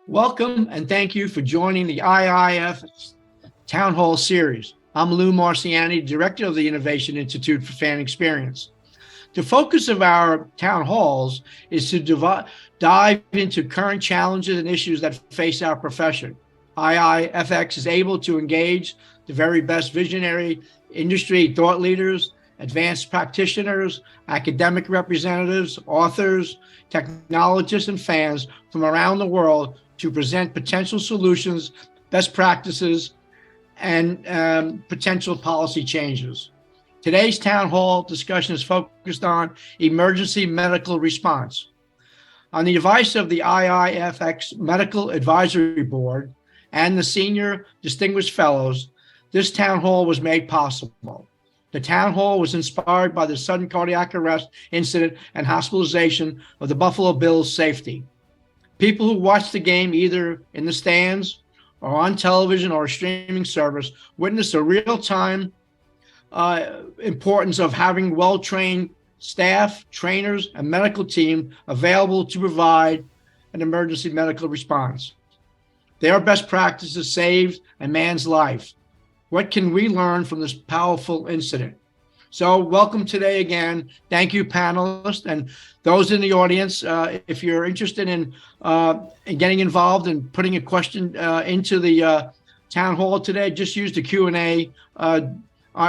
Welcome and thank you for joining the IIFX Town Hall Series. I'm Lou Marciani, Director of the Innovation Institute for Fan Experience. The focus of our town halls is to dive into current challenges and issues that face our profession. IIFX is able to engage the very best visionary industry thought leaders, advanced practitioners, academic representatives, authors, technologists, and fans from around the world to present potential solutions, best practices, and potential policy changes. Today's town hall discussion is focused on emergency medical response. On the advice of the IIFX Medical Advisory Board and the Senior Distinguished Fellows, this town hall was made possible. The town hall was inspired by the sudden cardiac arrest incident and hospitalization of the Buffalo Bills safety. People who watched the game either in the stands or on television or a streaming service witnessed the real-time importance of having well-trained staff, trainers, and medical team available to provide an emergency medical response. Their best practices saved a man's life. What can we learn from this powerful incident? So welcome today again. Thank you, panelists, and those in the audience. If you're interested in getting involved and putting a question into the town hall today, just use the Q&A,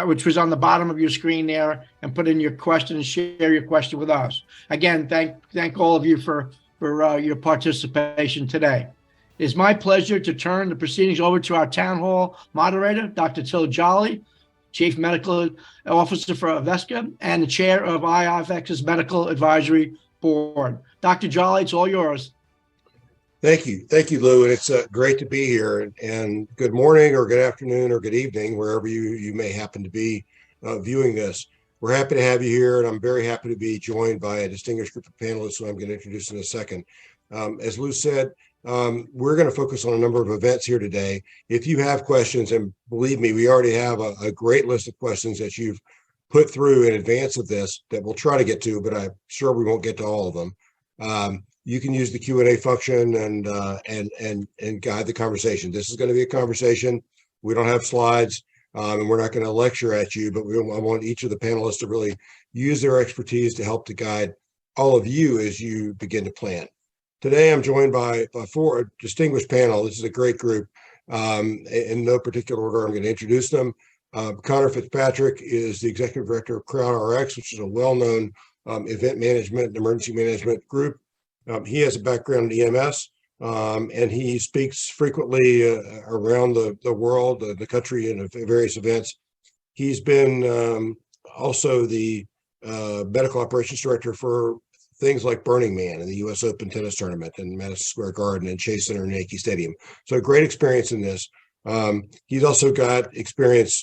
which was on the bottom of your screen there, and put in your question and share your question with us. Again, thank all of you for your participation today. It is my pleasure to turn the proceedings over to our town hall moderator, Dr. Till Jolly, Chief Medical Officer for Aveska and the Chair of IIFX's Medical Advisory Board. Dr. Jolly, it's all yours. Thank you, Lou, and it's great to be here. And good morning, or good afternoon, or good evening, wherever you may happen to be viewing this. We're happy to have you here, and I'm very happy to be joined by a distinguished group of panelists who I'm going to introduce in a second. As Lou said, we're going to focus on a number of events here today. If you have questions, and believe me, we already have a great list of questions that you've put through in advance of this that we'll try to get to, but I'm sure we won't get to all of them. You can use the Q&A function and guide the conversation. This is going to be a conversation. We don't have slides, and we're not going to lecture at you, but I want each of the panelists to really use their expertise to help to guide all of you as you begin to plan. Today, I'm joined by four distinguished panel. This is a great group. In no particular order, I'm going to introduce them. Connor Fitzpatrick is the Executive Director of CrowdRx, which is a well-known event management and emergency management group. He has a background in EMS, and he speaks frequently around the world, the country, and various events. He's been also the Medical Operations Director for things like Burning Man and the U.S. Open tennis tournament and Madison Square Garden and Chase Center and Yankee Stadium. So great experience in this. He's also got experience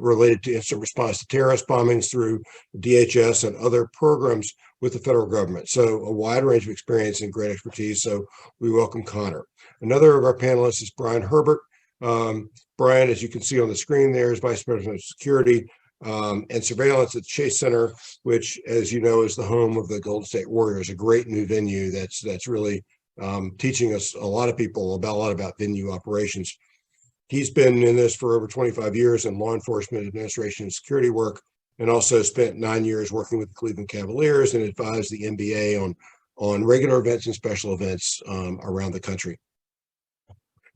related to instant response to terrorist bombings through DHS and other programs with the federal government. So a wide range of experience and great expertise. So we welcome Connor. Another of our panelists is Brian Herbert. Brian, as you can see on the screen there, is Vice President of Security and Surveillance at Chase Center, which, as you know, is the home of the Golden State Warriors, a great new venue that's really teaching us a lot about venue operations. He's been in this for over 25 years in law enforcement, administration, and security work, and also spent 9 years working with the Cleveland Cavaliers and advised the NBA on regular events and special events around the country.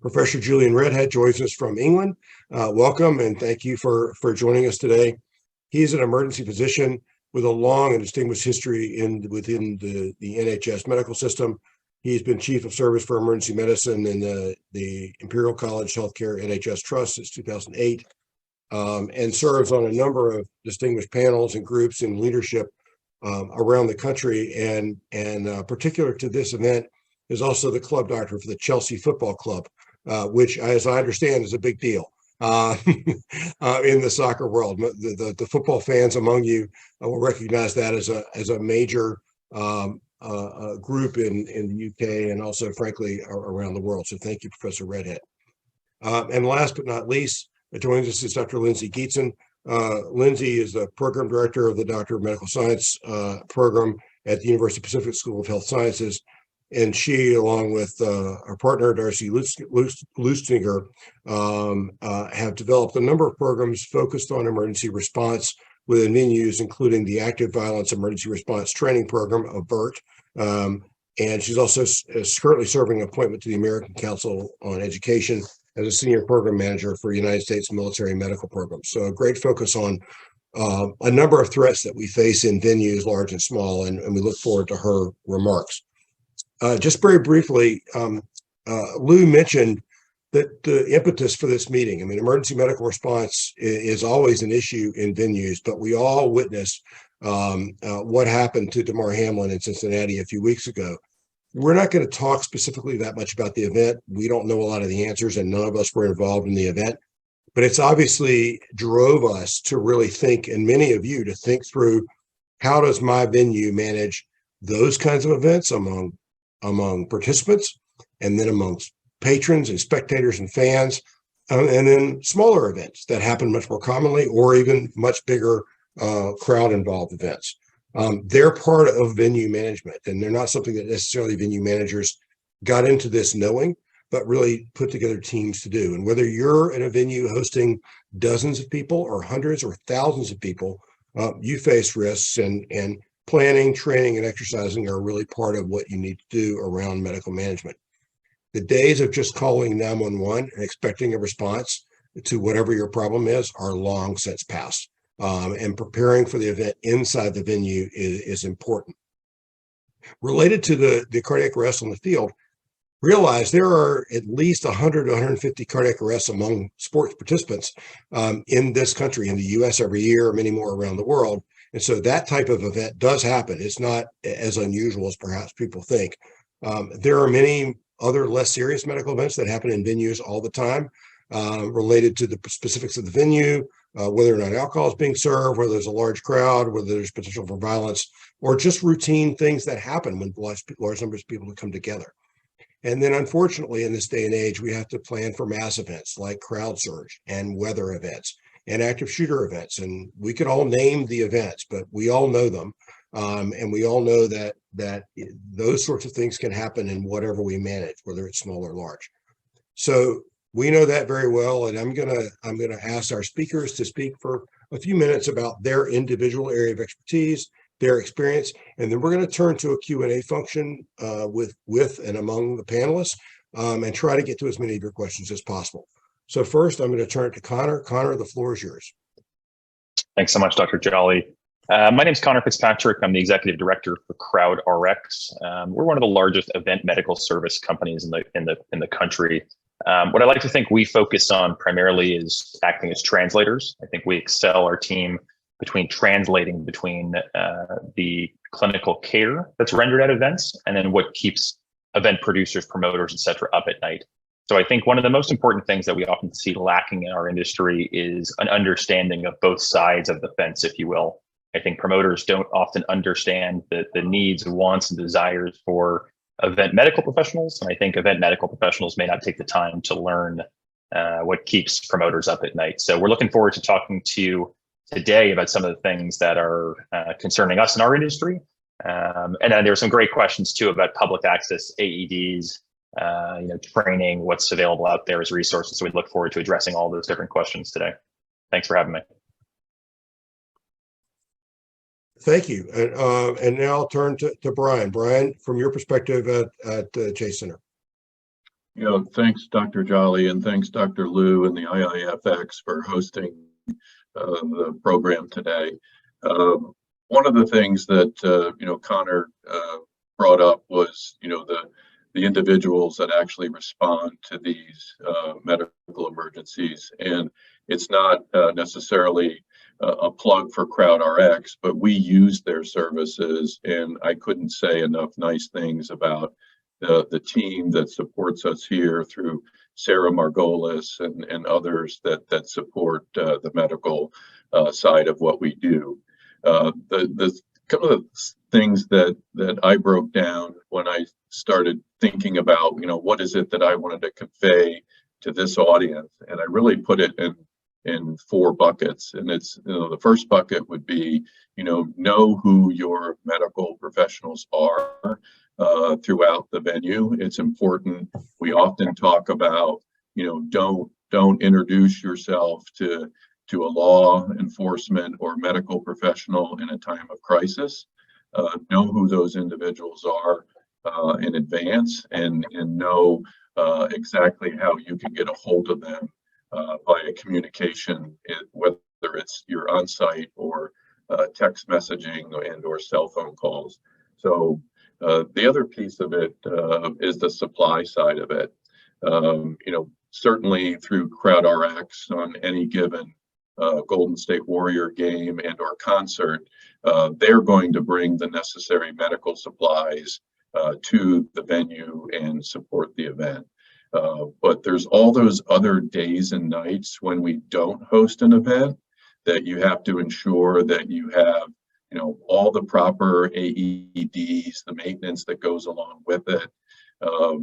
Professor Julian Redhead joins us from England. Welcome, and thank you for joining us today. He's an emergency physician with a long and distinguished history within the NHS medical system. He's been Chief of Service for Emergency Medicine in the Imperial College Healthcare NHS Trust since 2008, and serves on a number of distinguished panels and groups in leadership around the country. And particular to this event is also the club doctor for the Chelsea Football Club, which, as I understand, is a big deal in the soccer world. The football fans among you will recognize that as a major group in the UK and also, frankly, around the world. So thank you, Professor Redhead. And last but not least, joins us is Dr. Lindsay Geetson. Lindsay is the program director of the Doctor of Medical Science program at the University Pacific School of Health Sciences. and she, along with our partner Darcy Lustinger, have developed a number of programs focused on emergency response within venues, including the Active Violence Emergency Response Training Program, AVERT. And she's also currently serving an appointment to the American Council on Education as a senior program manager for United States military medical programs. So a great focus on a number of threats that we face in venues, large and small, and we look forward to her remarks. Just very briefly, Lou mentioned that the impetus for this meeting, I mean, emergency medical response is always an issue in venues, but we all witnessed what happened to Damar Hamlin in Cincinnati a few weeks ago. We're not going to talk specifically that much about the event. We don't know a lot of the answers, and none of us were involved in the event. But it's obviously drove us to really think, and many of you to think through, how does my venue manage those kinds of events among participants, and then amongst patrons and spectators and fans, and then smaller events that happen much more commonly, or even much bigger crowd involved events. They're part of venue management, and they're not something that necessarily venue managers got into this knowing, but really put together teams to do. And whether you're in a venue hosting dozens of people or hundreds or thousands of people, you face risks, and planning, training, and exercising are really part of what you need to do around medical management. The days of just calling 911 and expecting a response to whatever your problem is are long since past. And preparing for the event inside the venue is important. Related to the cardiac arrests on the field, realize there are at least 100 to 150 cardiac arrests among sports participants in this country, in the US every year, many more around the world. And so that type of event does happen. It's not as unusual as perhaps people think. There are many other less serious medical events that happen in venues all the time, related to the specifics of the venue, whether or not alcohol is being served, whether there's a large crowd, whether there's potential for violence, or just routine things that happen when large numbers of people come together. And then, unfortunately, in this day and age, we have to plan for mass events like crowd surge and weather events and active shooter events. And we could all name the events, but we all know them. And we all know that those sorts of things can happen in whatever we manage, whether it's small or large. So we know that very well. And I'm gonna ask our speakers to speak for a few minutes about their individual area of expertise, their experience, and then we're going to turn to a Q&A function with and among the panelists, and try to get to as many of your questions as possible. So first, I'm going to turn it to Connor. Connor, the floor is yours. Thanks so much, Dr. Jolly. My name is Connor Fitzpatrick. I'm the executive director for CrowdRx. We're one of the largest event medical service companies in the country. What I like to think we focus on primarily is acting as translators. I think we excel our team between translating between the clinical care that's rendered at events and then what keeps event producers, promoters, et cetera, up at night. So I think one of the most important things that we often see lacking in our industry is an understanding of both sides of the fence, if you will. I think promoters don't often understand the needs, wants, and desires for event medical professionals. And I think event medical professionals may not take the time to learn what keeps promoters up at night. So we're looking forward to talking to you today about some of the things that are concerning us in our industry. And then there were some great questions too about public access, AEDs, training, what's available out there as resources. So we look forward to addressing all those different questions today. Thanks for having me. Thank you. And now I'll turn to Brian. Brian, from your perspective at Chase Center. Thanks, Dr. Jolly, and thanks, Dr. Lou and the IIFX for hosting the program today. One of the things that Connor brought up was the individuals that actually respond to these medical emergencies, and it's not necessarily a plug for CrowdRx, but we use their services, and I couldn't say enough nice things about the team that supports us here through Sarah Margolis and others that support the medical side of what we do. The couple of things that I broke down when I started thinking about, what is it that I wanted to convey to this audience, and I really put it in 4 buckets. And it's, the first bucket would be, know who your medical professionals are throughout the venue. It's important. We often talk about, don't introduce yourself to a law enforcement or medical professional in a time of crisis. Know who those individuals are in advance, and know exactly how you can get a hold of them via communication, whether it's you're on site or text messaging and or cell phone calls. So the other piece of it is the supply side of it. Certainly through CrowdRx on any given Golden State Warrior game and or concert, they're going to bring the necessary medical supplies to the venue and support the event. But there's all those other days and nights when we don't host an event that you have to ensure that you have, all the proper AEDs, the maintenance that goes along with it.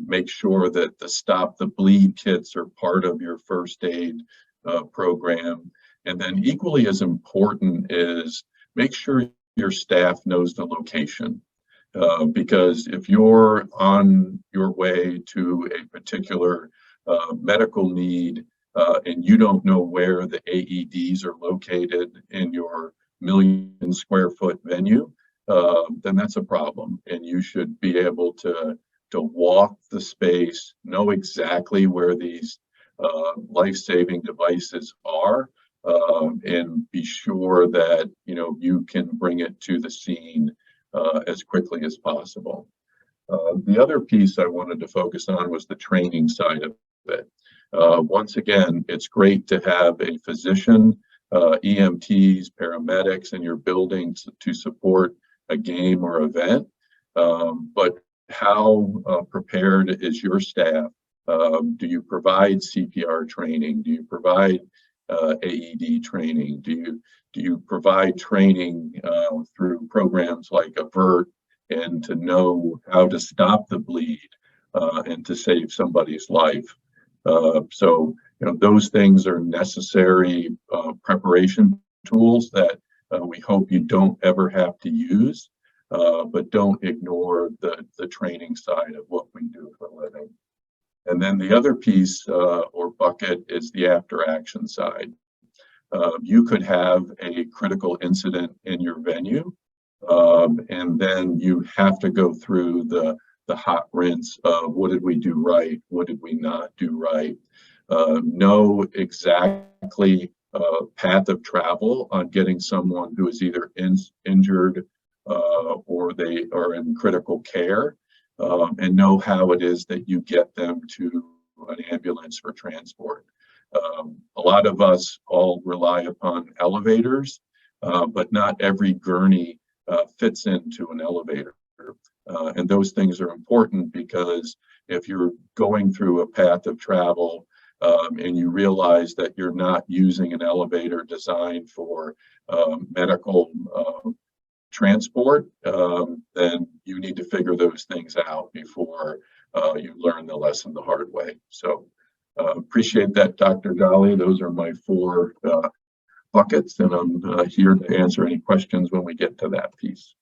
Make sure that the stop the bleed kits are part of your first aid program. And then equally as important is make sure your staff knows the location. Because if you're on your way to a particular medical need and you don't know where the AEDs are located in your 1,000,000 square foot venue, then that's a problem. And you should be able to walk the space, know exactly where these life-saving devices are, and be sure that you can bring it to the scene as quickly as possible. The other piece I wanted to focus on was the training side of it. Once again, it's great to have a physician, EMTs, paramedics in your building to support a game or event, but how prepared is your staff? Do you provide CPR training? Do you provide AED training? Do you provide training through programs like AVERT and to know how to stop the bleed and to save somebody's life? So those things are necessary preparation tools that we hope you don't ever have to use, but don't ignore the training side of what we do for a living. And then the other piece or bucket is the after action side. You could have a critical incident in your venue, and then you have to go through the hot rinse of what did we do right, what did we not do right. Know exactly path of travel on getting someone who is either injured or they are in critical care, and know how it is that you get them to an ambulance for transport. A lot of us all rely upon elevators, but not every gurney fits into an elevator. And those things are important because if you're going through a path of travel and you realize that you're not using an elevator designed for medical transport, then you need to figure those things out before you learn the lesson the hard way. So appreciate that, Dr. Jolly. Those are my 4 buckets, and I'm here to answer any questions when we get to that piece.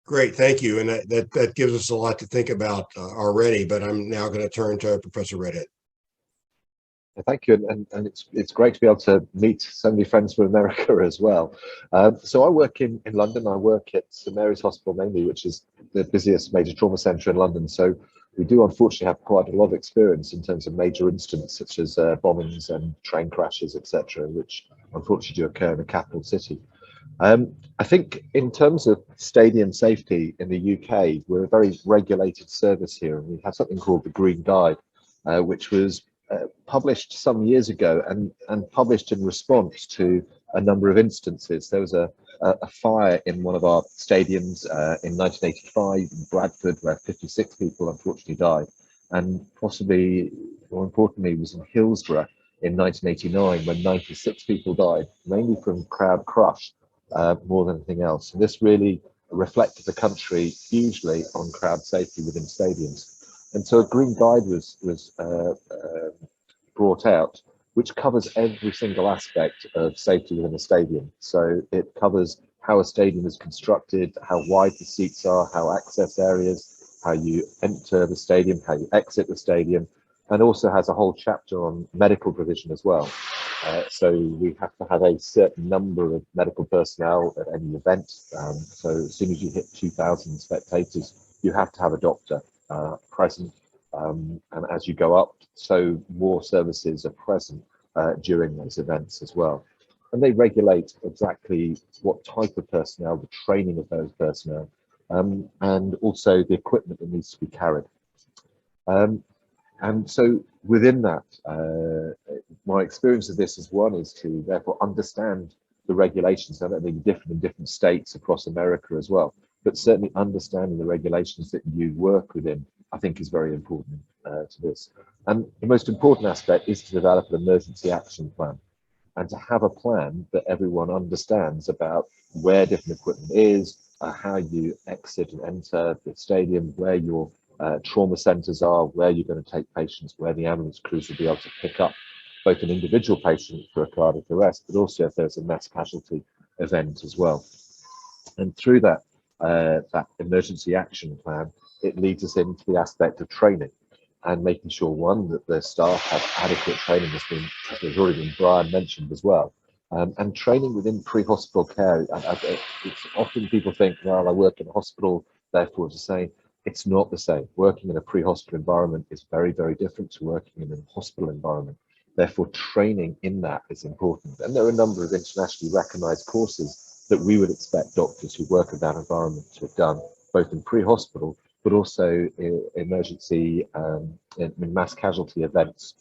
Great, thank you. And that gives us a lot to think about already, but I'm now going to turn to Professor Redhead. Thank you, and it's great to be able to meet so many friends from America as well. So I work in London. I work at St Mary's Hospital mainly, which is the busiest major trauma centre in London. So we do unfortunately have quite a lot of experience in terms of major incidents such as bombings and train crashes, etc., which unfortunately do occur in the capital city. I think in terms of stadium safety in the UK, we're a very regulated service here, and we have something called the Green Guide, which was published some years ago and published in response to a number of instances. There was a fire in one of our stadiums in 1985 in Bradford where 56 people unfortunately died, and possibly more importantly was in Hillsborough in 1989 when 96 people died, mainly from crowd crush more than anything else. And this really reflected the country hugely on crowd safety within stadiums. And so a green guide was brought out which covers every single aspect of safety within a stadium. So it covers how a stadium is constructed, how wide the seats are, how access areas, how you enter the stadium, how you exit the stadium, and also has a whole chapter on medical provision as well. So we have to have a certain number of medical personnel at any event. So as soon as you hit 2,000 spectators, you have to have a doctor present. And as you go up, so more services are present during those events as well. And they regulate exactly what type of personnel, the training of those personnel, and also the equipment that needs to be carried. And so within that, my experience of this is one is to therefore understand the regulations. Now that may be different in different states across America as well, but certainly understanding the regulations that you work within, I think is very important to this. And the most important aspect is to develop an emergency action plan and to have a plan that everyone understands about where different equipment is, how you exit and enter the stadium, where your trauma centers are, where you're going to take patients, where the ambulance crews will be able to pick up both an individual patient for a cardiac arrest, but also if there's a mass casualty event as well. And through that, that emergency action plan, it leads us into the aspect of training and making sure, one, that the staff have adequate training, has already been Brian mentioned as well. And training within pre-hospital care. It's often people think, well, I work in a hospital, therefore to say, it's not the same. Working in a pre-hospital environment is very, very different to working in a hospital environment. Therefore, training in that is important. And there are a number of internationally recognized courses that we would expect doctors who work in that environment to have done, both in pre-hospital, but also in emergency, in mass casualty events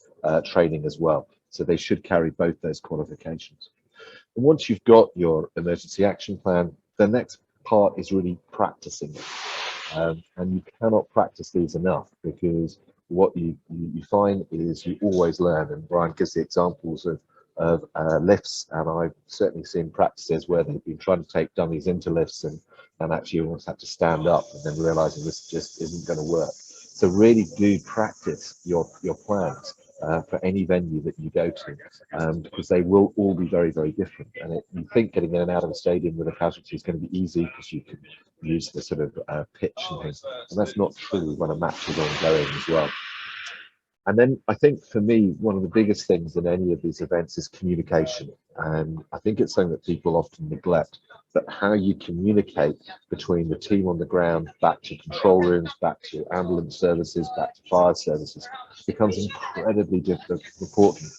training as well. So they should carry both those qualifications. And once you've got your emergency action plan, the next part is really practicing it. And you cannot practice these enough, because what you find is you always learn. And Brian gives the examples of lifts, and I've certainly seen practices where they've been trying to take dummies into lifts and actually almost had to stand up and then realizing this just isn't going to work. So really do practice your plans for any venue that you go to, because they will all be very, very different. And you think getting in and out of a stadium with a casualty is going to be easy because you can use the sort of pitch and things, and that's not true when a match is ongoing as well. And then I think for me, one of the biggest things in any of these events is communication. And I think it's something that people often neglect, but how you communicate between the team on the ground, back to control rooms, back to ambulance services, back to fire services, becomes incredibly important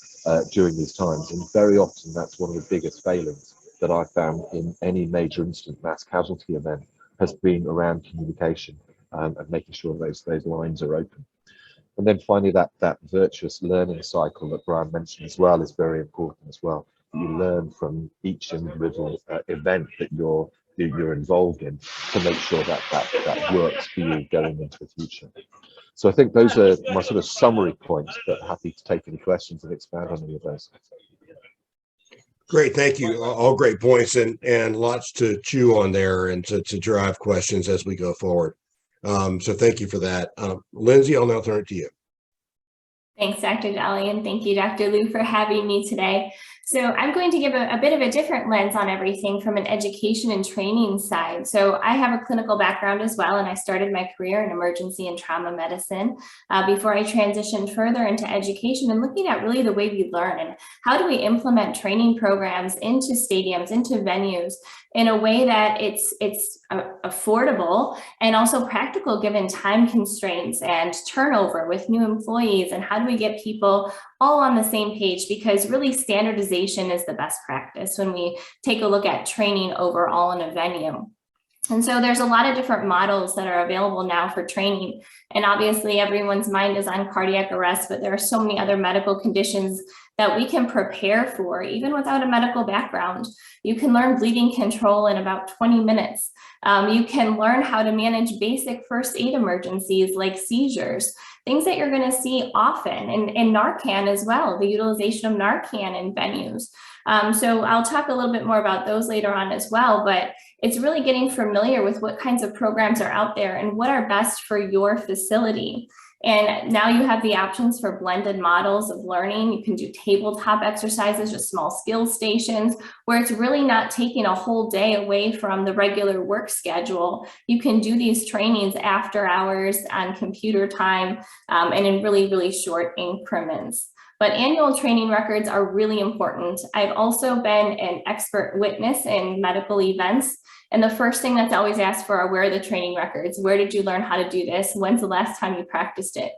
during these times. And very often that's one of the biggest failings that I've found in any major incident mass casualty event has been around communication and making sure those lines are open. And then finally, that virtuous learning cycle that Brian mentioned as well is very important as well. You learn from each individual event that you're involved in to make sure that works for you going into the future. So I think those are my sort of summary points, but happy to take any questions and expand on any of those. Great, thank you. All great points and lots to chew on there and to drive questions as we go forward. So thank you for that. Lindsay, I'll now turn it to you. Thanks, Dr. Jolly, and thank you, Dr. Liu, for having me today. So I'm going to give a bit of a different lens on everything from an education and training side. So I have a clinical background as well, and I started my career in emergency and trauma medicine before I transitioned further into education and looking at really the way we learn and how do we implement training programs into stadiums, into venues in a way that it's affordable and also practical given time constraints and turnover with new employees, and how do we get people all on the same page, because really standardization is the best practice when we take a look at training overall in a venue. And so there's a lot of different models that are available now for training. And obviously everyone's mind is on cardiac arrest, but there are so many other medical conditions that we can prepare for even without a medical background. You can learn bleeding control in about 20 minutes. You can learn how to manage basic first aid emergencies like seizures, things that you're going to see often, and Narcan as well, the utilization of Narcan in venues. So I'll talk a little bit more about those later on as well, but it's really getting familiar with what kinds of programs are out there and what are best for your facility. And now you have the options for blended models of learning. You can do tabletop exercises, just small skill stations, where it's really not taking a whole day away from the regular work schedule. You can do these trainings after hours on computer time and in really, really short increments. But annual training records are really important. I've also been an expert witness in medical events. And the first thing that's always asked for are, where are the training records? Where did you learn how to do this? When's the last time you practiced it?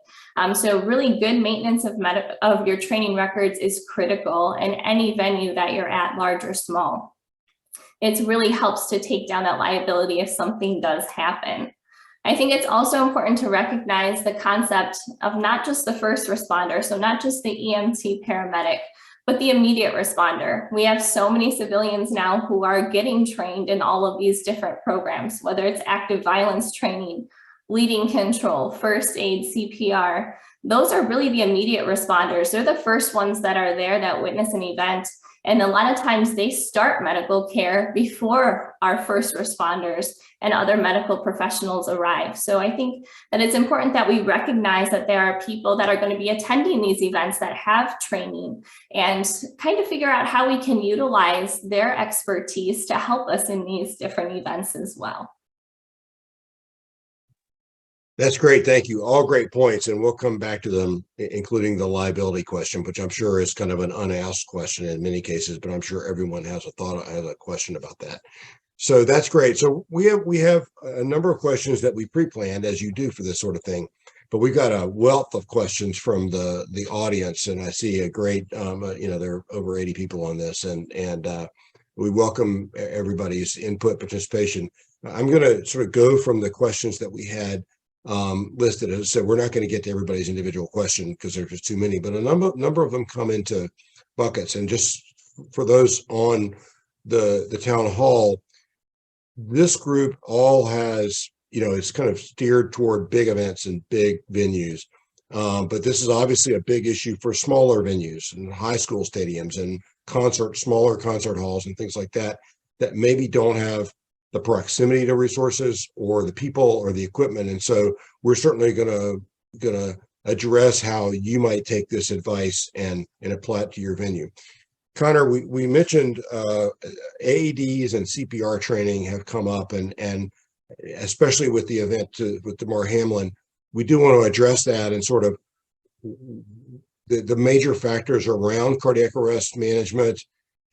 So really good maintenance of your training records is critical in any venue that you're at, large or small. It really helps to take down that liability if something does happen. I think it's also important to recognize the concept of not just the first responder, so not just the EMT paramedic, but the immediate responder. We have so many civilians now who are getting trained in all of these different programs, whether it's active violence training, bleeding control, first aid, CPR. Those are really the immediate responders. They're the first ones that are there that witness an event. And a lot of times they start medical care before our first responders and other medical professionals arrive. So I think that it's important that we recognize that there are people that are going to be attending these events that have training, and kind of figure out how we can utilize their expertise to help us in these different events as well. That's great. Thank you. All great points. And we'll come back to them, including the liability question, which I'm sure is kind of an unasked question in many cases, but I'm sure everyone has a question about that. So that's great. So we have a number of questions that we pre-planned, as you do for this sort of thing, but we've got a wealth of questions from the audience. And I see a great, there are over 80 people on this, and we welcome everybody's input, participation. I'm going to sort of go from the questions that we had listed. As I said, we're not going to get to everybody's individual question because there's just too many, but a number of them come into buckets. And just for those on the town hall, this group all has, it's kind of steered toward big events and big venues. But this is obviously a big issue for smaller venues and high school stadiums and smaller concert halls and things like that maybe don't have the proximity to resources or the people or the equipment. And so we're certainly going to address how you might take this advice and apply it to your venue. Connor, we mentioned AEDs and CPR training have come up, and especially with the event with Damar Hamlin, we do want to address that and sort of the major factors around cardiac arrest management,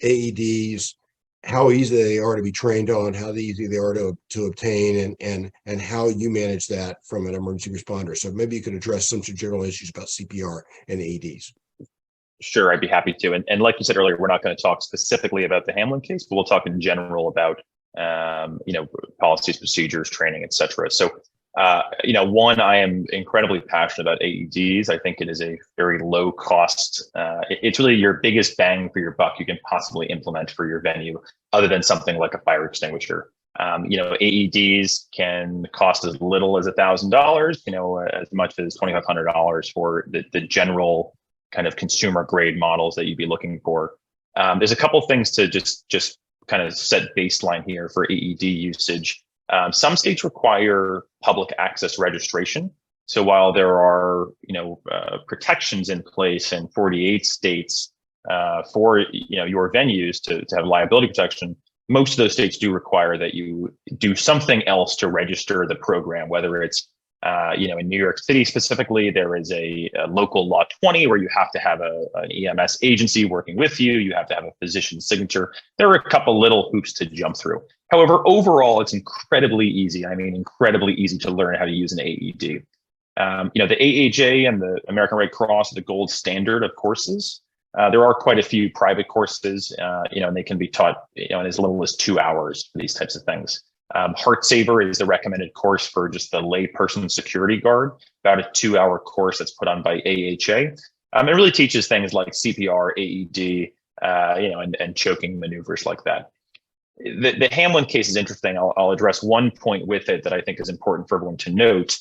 AEDs, how easy they are to be trained on, how easy they are to obtain, and how you manage that from an emergency responder. So maybe you could address some general issues about CPR and AEDs. Sure, I'd be happy to. And like you said earlier, we're not going to talk specifically about the Hamlin case, but we'll talk in general about policies, procedures, training, et cetera. So one, I am incredibly passionate about AEDs. I think it is a very low cost. It's really your biggest bang for your buck you can possibly implement for your venue, other than something like a fire extinguisher. AEDs can cost as little as $1,000, as much as $2,500 for the general kind of consumer grade models that you'd be looking for. There's a couple things to just kind of set baseline here for AED usage. Some states require public access registration. So while there are, protections in place in 48 states for, your venues to have liability protection, most of those states do require that you do something else to register the program, whether it's, in New York City specifically, there is a local law 20 where you have to have an EMS agency working with you. You have to have a physician's signature. There are a couple little hoops to jump through. However, overall, it's incredibly easy. I mean, incredibly easy to learn how to use an AED. The AHA and the American Red Cross are the gold standard of courses. There are quite a few private courses, and they can be taught, in as little as 2 hours for these types of things. HeartSaver is the recommended course for just the layperson security guard, about a 2-hour course that's put on by AHA. It really teaches things like CPR, AED, and choking maneuvers like that. The Hamlin case is interesting. I'll address one point with it that I think is important for everyone to note.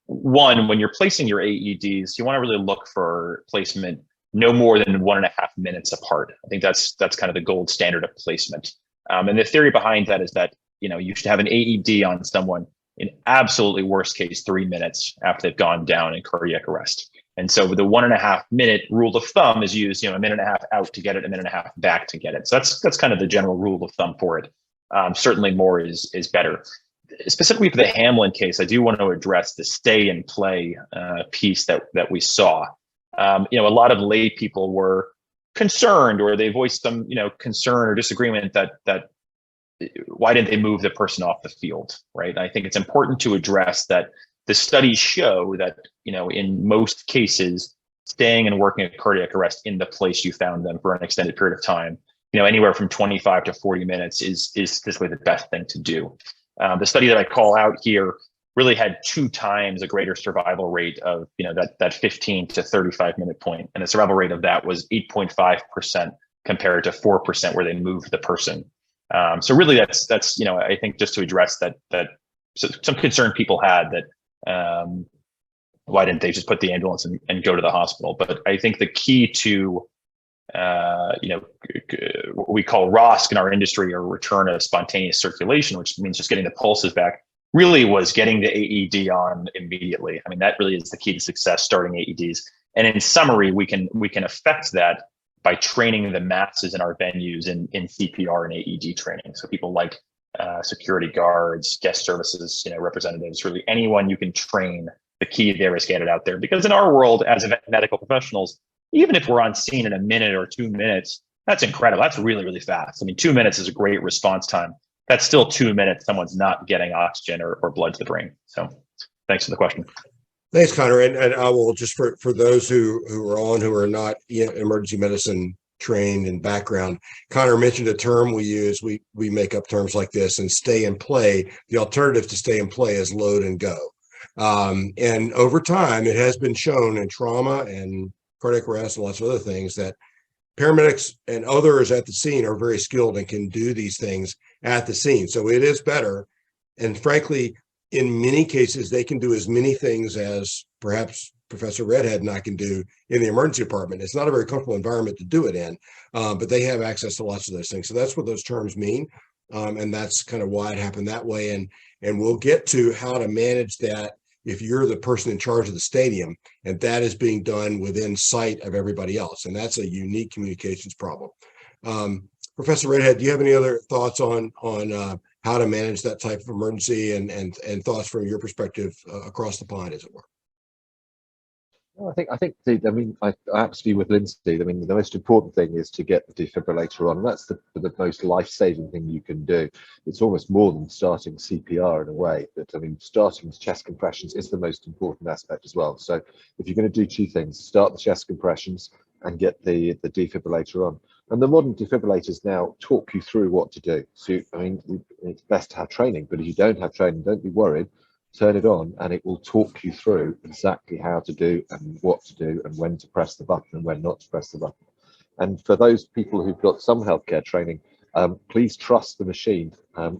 One, when you're placing your AEDs, you want to really look for placement no more than 1.5 minutes apart. I think that's kind of the gold standard of placement. And the theory behind that is that, you should have an AED on someone in absolutely worst case 3 minutes after they've gone down in cardiac arrest. And so the 1.5 minute rule of thumb is used, 1.5 minutes out to get it, 1.5 minutes back to get it. So that's kind of the general rule of thumb for it. Certainly more is better. Specifically for the Hamlin case, I do want to address the stay and play piece that we saw. A lot of lay people were concerned, or they voiced some, concern or disagreement that why didn't they move the person off the field, right? I think it's important to address that the studies show that, in most cases, staying and working at cardiac arrest in the place you found them for an extended period of time, anywhere from 25 to 40 minutes is statistically the best thing to do. The study that I call out here really had 2 times a greater survival rate of, that 15 to 35 minute point. And the survival rate of that was 8.5% compared to 4% where they moved the person. So really that's, I think just to address that some concern people had that, why didn't they just put the ambulance and go to the hospital? But I think the key to, what we call ROSC in our industry, or return of spontaneous circulation, which means just getting the pulses back, really was getting the AED on immediately. I mean, that really is the key to success, starting AEDs. And in summary, we can affect that by training the masses in our venues in CPR and AED training. So people like security guards, guest services, representatives, really anyone you can train. The key there is get it out there, because in our world as medical professionals, even if we're on scene in a minute or 2 minutes, that's incredible. That's really, really fast. I mean, 2 minutes is a great response time. That's still 2 minutes someone's not getting oxygen or blood to the brain. So thanks for the question. Thanks, Connor. And I will just, for those who are not emergency medicine trained in background, Connor mentioned a term we use. We make up terms like this, and stay and play. The alternative to stay and play is load and go. And over time, it has been shown in trauma and cardiac arrest and lots of other things that paramedics and others at the scene are very skilled and can do these things at the scene. So it is better. And frankly, in many cases, they can do as many things as perhaps Professor Redhead and I can do in the emergency department. It's not a very comfortable environment to do it in, but they have access to lots of those things. So that's what those terms mean. And that's kind of why it happened that way. And we'll get to how to manage that if you're the person in charge of the stadium, and that is being done within sight of everybody else. And that's a unique communications problem. Professor Redhead, do you have any other thoughts on how to manage that type of emergency and thoughts from your perspective across the pond, as it were? Well, I absolutely with Lindsay. I mean, the most important thing is to get the defibrillator on, and that's the most life-saving thing you can do. It's almost more than starting CPR in a way, but I mean, starting chest compressions is the most important aspect as well. So if you're going to do 2 things, start the chest compressions and get the defibrillator on. And the modern defibrillators now talk you through what to do. So, I mean, it's best to have training, but if you don't have training, don't be worried. Turn it on and it will talk you through exactly how to do and what to do and when to press the button and when not to press the button. And for those people who've got some healthcare training, please trust the machine.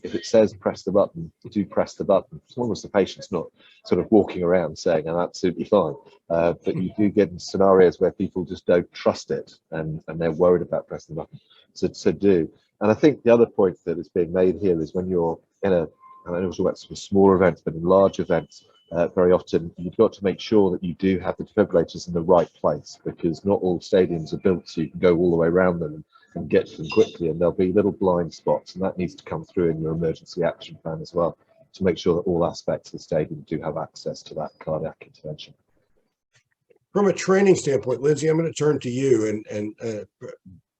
If it says press the button, do press the button, as long as the patient's not sort of walking around saying I'm absolutely fine. But you do get in scenarios where people just don't trust it and they're worried about pressing the button. So do. And I think the other point that is being made here is when you're in a, and I know about some smaller events, but in large events, very often you've got to make sure that you do have the defibrillators in the right place, because not all stadiums are built so you can go all the way around them and get to them quickly, and there'll be little blind spots, and that needs to come through in your emergency action plan as well, to make sure that all aspects of the stadium do have access to that cardiac intervention. From a training standpoint, Lindsay, I'm going to turn to you, and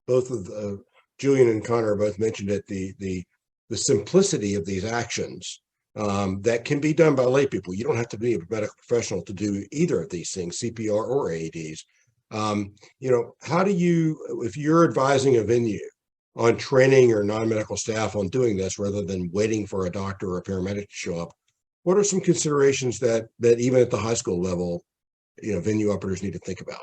both of Julian and Connor both mentioned it, the simplicity of these actions that can be done by lay people. You don't have to be a medical professional to do either of these things, CPR or AEDs. How do you, if you're advising a venue on training your non-medical staff on doing this rather than waiting for a doctor or a paramedic to show up, what are some considerations that even at the high school level, venue operators need to think about?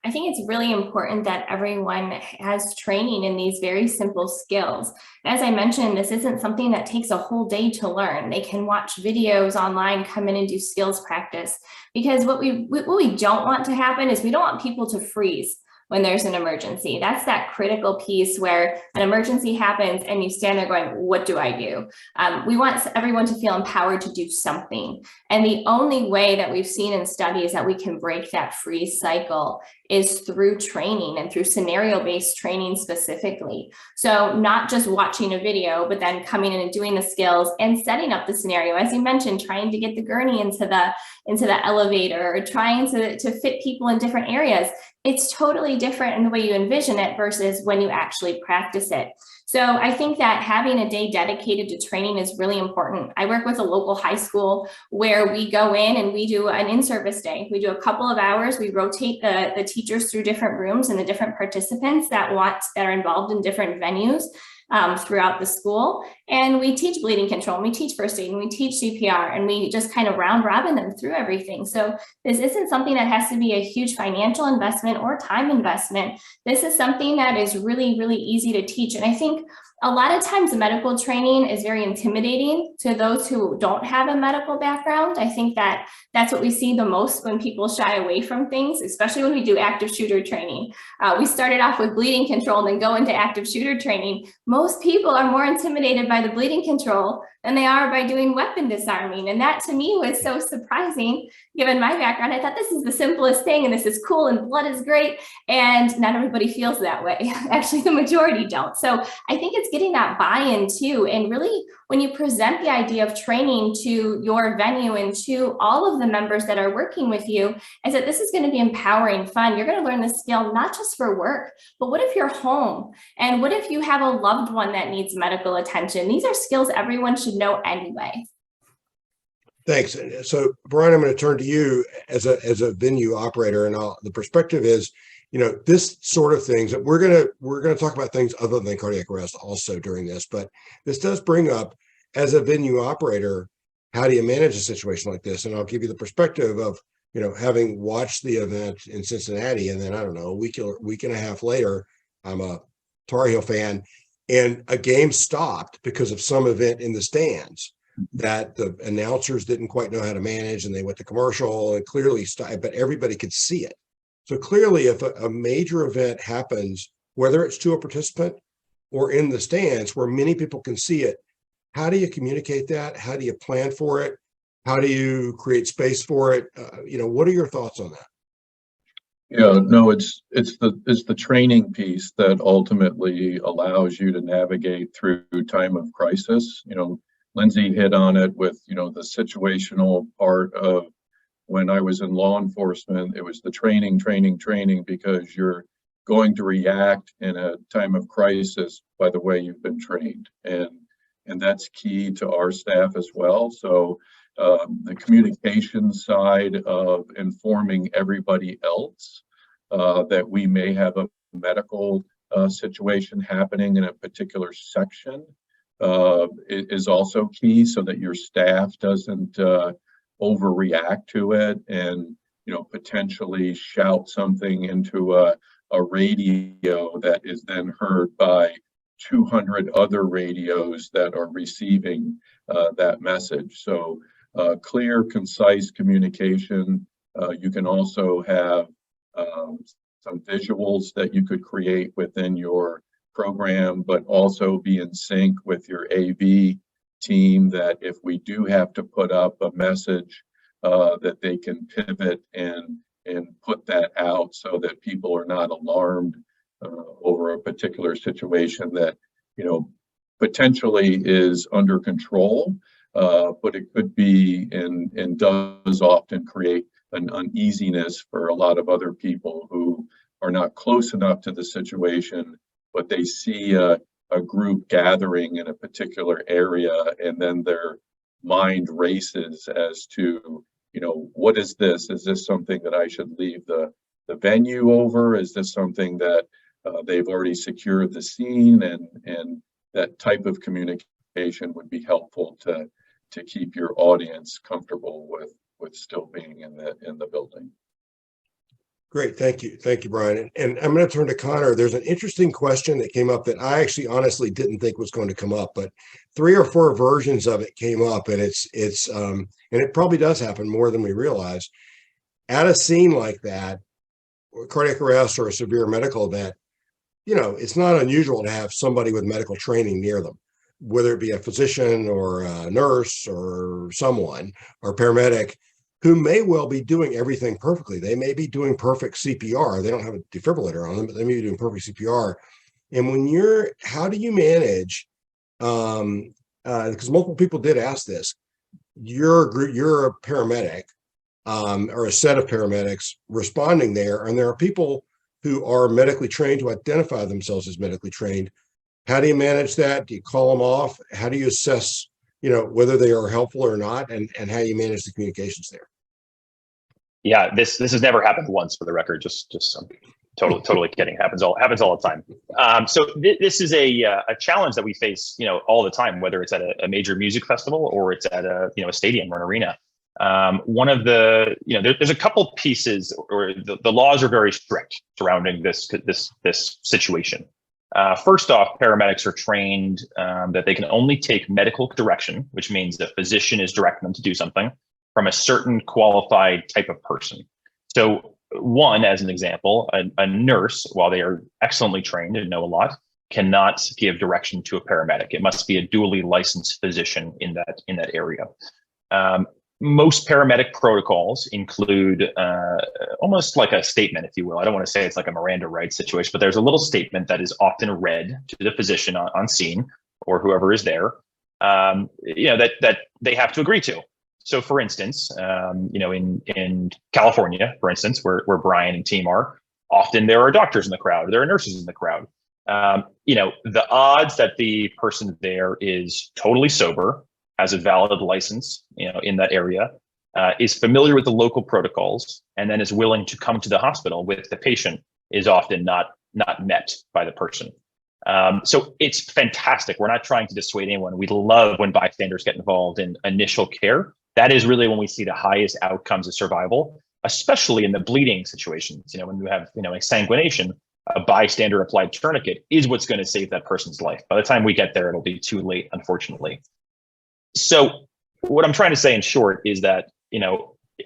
I think it's really important that everyone has training in these very simple skills. As I mentioned, this isn't something that takes a whole day to learn. They can watch videos online, come in and do skills practice, because what we don't want to happen is we don't want people to freeze. when there's an emergency. That's that critical piece where an emergency happens and you stand there going, what do I do? We want everyone to feel empowered to do something. And the only way that we've seen in studies that we can break that freeze cycle is through training and through scenario-based training specifically. So not just watching a video, but then coming in and doing the skills and setting up the scenario. As you mentioned, trying to get the gurney into the elevator, or trying to fit people in different areas. It's totally different in the way you envision it versus when you actually practice it. So I think that having a day dedicated to training is really important. I work with a local high school where we go in and we do an in-service day. We do a couple of hours. We rotate the teachers through different rooms and the different participants that are involved in different venues throughout the school. And we teach bleeding control, and we teach first aid, and we teach CPR, and we just kind of round robin them through everything. So this isn't something that has to be a huge financial investment or time investment. This is something that is really, really easy to teach. And I think a lot of times medical training is very intimidating to those who don't have a medical background. I think that that's what we see the most when people shy away from things, especially when we do active shooter training. We started off with bleeding control and then go into active shooter training. Most people are more intimidated by the bleeding control than they are by doing weapon disarming. And that to me was so surprising, given my background. I thought this is the simplest thing and this is cool and blood is great. And not everybody feels that way. Actually, the majority don't. So I think it's getting that buy-in too. And really, when you present the idea of training to your venue and to all of the members that are working with you, is that this is going to be empowering, fun. You're going to learn this skill not just for work, but what if you're home? And what if you have a loved one that needs medical attention? These are skills everyone should know anyway. Thanks. So, Brian, I'm going to turn to you as a venue operator, and the perspective is, this sort of things that we're going to talk about things other than cardiac arrest also during this, but this does bring up, as a venue operator, how do you manage a situation like this? And I'll give you the perspective of, having watched the event in Cincinnati, and then I don't know, a week and a half later, I'm a Tar Heel fan, and a game stopped because of some event in the stands that the announcers didn't quite know how to manage, and they went to commercial and clearly stopped, but everybody could see it. So clearly, if a major event happens, whether it's to a participant or in the stands where many people can see it, how do you communicate that? How do you plan for it? How do you create space for it? What are your thoughts on that? Yeah, no, it's the training piece that ultimately allows you to navigate through time of crisis. Lindsay hit on it with, the situational part of when I was in law enforcement. It was the training, because you're going to react in a time of crisis by the way you've been trained. And that's key to our staff as well. So the communication side of informing everybody else that we may have a medical situation happening in a particular section is also key, so that your staff doesn't overreact to it and potentially shout something into a radio that is then heard by 200 other radios that are receiving that message. So clear, concise communication. You can also have some visuals that you could create within your program, but also be in sync with your AV team, that if we do have to put up a message, that they can pivot and put that out so that people are not alarmed over a particular situation that potentially is under control, but it could be and does often create an uneasiness for a lot of other people who are not close enough to the situation, but they see a group gathering in a particular area, and then their mind races as to, what is this? Is this something that I should leave the venue over? Is this something that they've already secured the scene? And that type of communication would be helpful to keep your audience comfortable with still being in the building. Great. Thank you, Brian. And I'm going to turn to Connor. There's an interesting question that came up that I actually honestly didn't think was going to come up, but 3 or 4 versions of it came up, and it's and it probably does happen more than we realize. At a scene like that, cardiac arrest or a severe medical event, it's not unusual to have somebody with medical training near them, whether it be a physician or a nurse or someone or paramedic who may well be doing everything perfectly. They may be doing perfect CPR. They don't have a defibrillator on them, but they may be doing perfect CPR. And how do you manage, because multiple people did ask this, you're a paramedic or a set of paramedics responding there, and there are people who are medically trained to identify themselves as medically trained. How do you manage that? Do you call them off? How do you assess, whether they are helpful or not, and how you manage the communications there? Yeah, this has never happened once, for the record. Just totally kidding. Happens all the time. So this is a challenge that we face, all the time, whether it's at a major music festival or it's at a stadium or an arena. One of the, there's a couple pieces, or the laws are very strict surrounding this situation. First off, paramedics are trained that they can only take medical direction, which means the physician is directing them to do something, from a certain qualified type of person. So one, as an example, a nurse, while they are excellently trained and know a lot, cannot give direction to a paramedic. It must be a duly licensed physician in that area. Most paramedic protocols include almost like a statement, if you will. I don't want to say it's like a Miranda rights situation, but there's a little statement that is often read to the physician on scene or whoever is there, that they have to agree to. So, for instance, in California, for instance, where Brian and team are, often there are doctors in the crowd, there are nurses in the crowd. The odds that the person there is totally sober, has a valid license, in that area, is familiar with the local protocols, and then is willing to come to the hospital with the patient is often not met by the person. So it's fantastic. We're not trying to dissuade anyone. We love when bystanders get involved in initial care. That is really when we see the highest outcomes of survival, especially in the bleeding situations. When you have, exsanguination, a bystander applied tourniquet is what's going to save that person's life. By the time we get there, it'll be too late, unfortunately. So what I'm trying to say in short is that,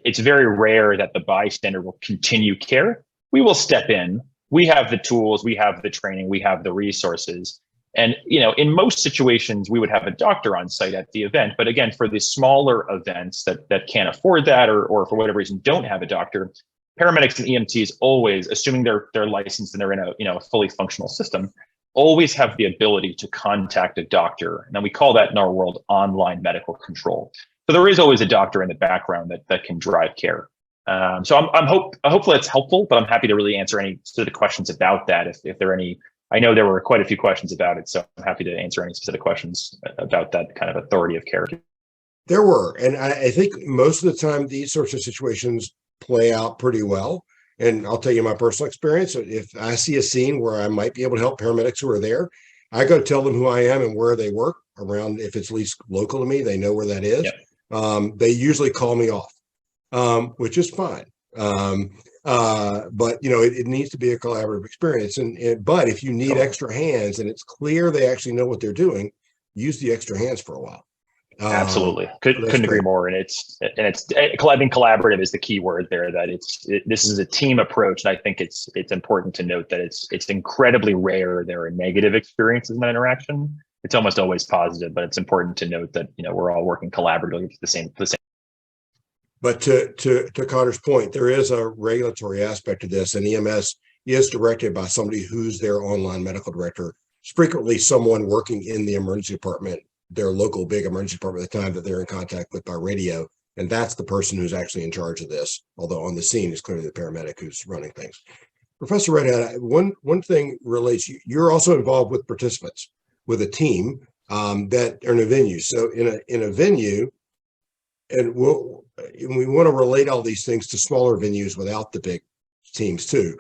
it's very rare that the bystander will continue care. We will step in. We have the tools, we have the training, we have the resources. And, in most situations, we would have a doctor on site at the event. But again, for the smaller events that can't afford that, or for whatever reason don't have a doctor, paramedics and EMTs always, assuming they're licensed and they're in a fully functional system, always have the ability to contact a doctor. And we call that in our world online medical control. So there is always a doctor in the background that can drive care. So hopefully that's helpful, but I'm happy to really answer any specific questions about that if there are any. I know there were quite a few questions about it, so I'm happy to answer any specific questions about that kind of authority of care. There were, and I think most of the time these sorts of situations play out pretty well. And I'll tell you my personal experience. If I see a scene where I might be able to help paramedics who are there, I go tell them who I am and where they work around. If it's at least local to me, they know where that is. Yep. They usually call me off, which is fine. But it needs to be a collaborative experience. But if you need extra hands and it's clear they actually know what they're doing, use the extra hands for a while. Absolutely, couldn't agree more. And I think collaborative is the key word there. That this is a team approach, and I think it's important to note that it's incredibly rare there are negative experiences in that interaction. It's almost always positive, but it's important to note that we're all working collaboratively to the same. But to Connor's point, there is a regulatory aspect to this, and EMS is directed by somebody who's their online medical director. It's frequently someone working in the emergency department, their local big emergency department at the time that they're in contact with by radio. And that's the person who's actually in charge of this, although on the scene is clearly the paramedic who's running things. Professor Redhead, one thing relates, you're also involved with participants, with a team that are in a venue. So in a venue, and we want to relate all these things to smaller venues without the big teams too.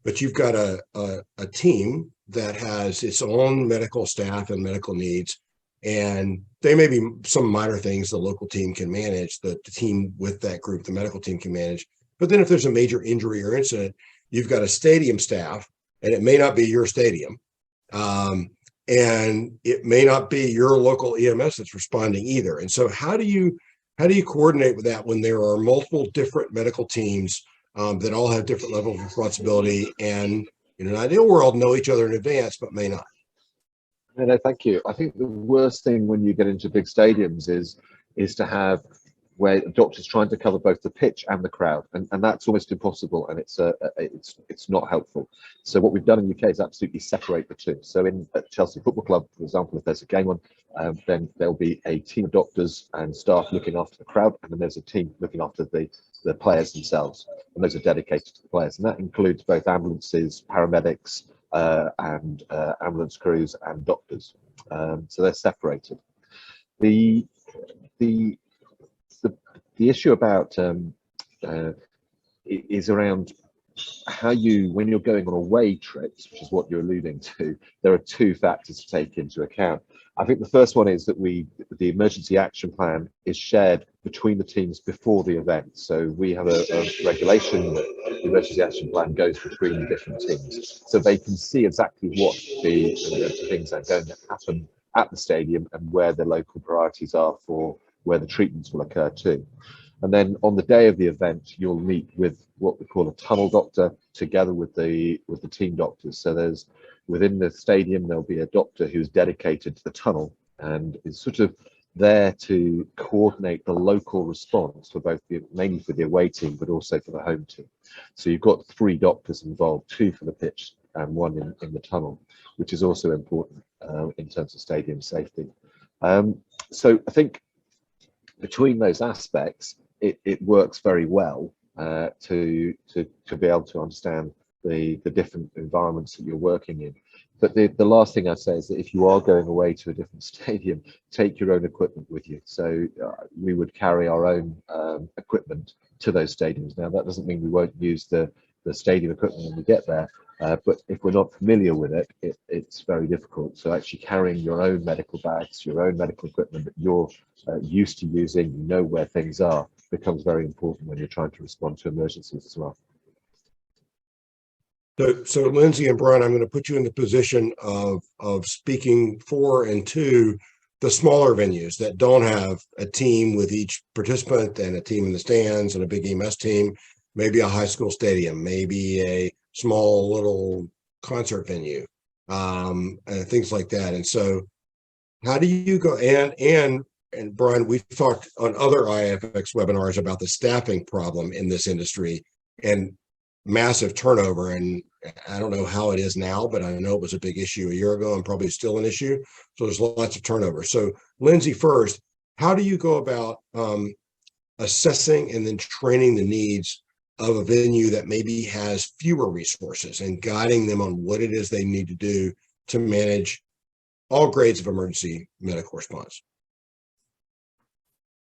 But you've got a team that has its own medical staff and medical needs. And they may be some minor things the local team can manage, the team with that group, the medical team can manage. But then if there's a major injury or incident, you've got a stadium staff, and it may not be your stadium. And it may not be your local EMS that's responding either. And so how do you coordinate with that when there are multiple different medical teams that all have different levels of responsibility and in an ideal world know each other in advance, but may not. No, thank you. I think the worst thing when you get into big stadiums is to have where doctors trying to cover both the pitch and the crowd, and that's almost impossible, and it's not helpful. So what we've done in the UK is absolutely separate the two. So at Chelsea Football Club, for example, if there's a game on, then there'll be a team of doctors and staff looking after the crowd, and then there's a team looking after the players themselves, and those are dedicated to the players, and that includes both ambulances, paramedics, and ambulance crews and doctors. So they're separated. The issue about is around how when you're going on away trips, which is what you're alluding to, there are two factors to take into account. I think the first one is that the emergency action plan is shared between the teams before the event. So we have a regulation that the emergency action plan goes between the different teams, so they can see exactly what the things that are going to happen at the stadium and where the local priorities are for where the treatments will occur too. And then on the day of the event, you'll meet with what we call a tunnel doctor together with the team doctors. So there's within the stadium, there'll be a doctor who's dedicated to the tunnel and is sort of there to coordinate the local response for both mainly for the away team, but also for the home team. So you've got 3 doctors involved, 2 for the pitch and 1 in the tunnel, which is also important in terms of stadium safety. So I think between those aspects, it works very well to be able to understand the different environments that you're working in. But the last thing I'd say is that if you are going away to a different stadium, take your own equipment with you. So we would carry our own equipment to those stadiums. Now, that doesn't mean we won't use the stadium equipment when we get there, but if we're not familiar with it, it's very difficult. So actually carrying your own medical bags, your own medical equipment that you're used to using, you know where things are, becomes very important when you're trying to respond to emergencies as well. So Lindsay and Brian, I'm going to put you in the position of speaking for and to the smaller venues that don't have a team with each participant and a team in the stands and a big EMS team, maybe a high school stadium, maybe a small little concert venue, and things like that. And so how do you go, and Brian, we've talked on other IIFX webinars about the staffing problem in this industry and massive turnover. And I don't know how it is now, but I know it was a big issue a year ago and probably still an issue. So there's lots of turnover. So Lindsay, first, how do you go about assessing and then training the needs of a venue that maybe has fewer resources and guiding them on what it is they need to do to manage all grades of emergency medical response?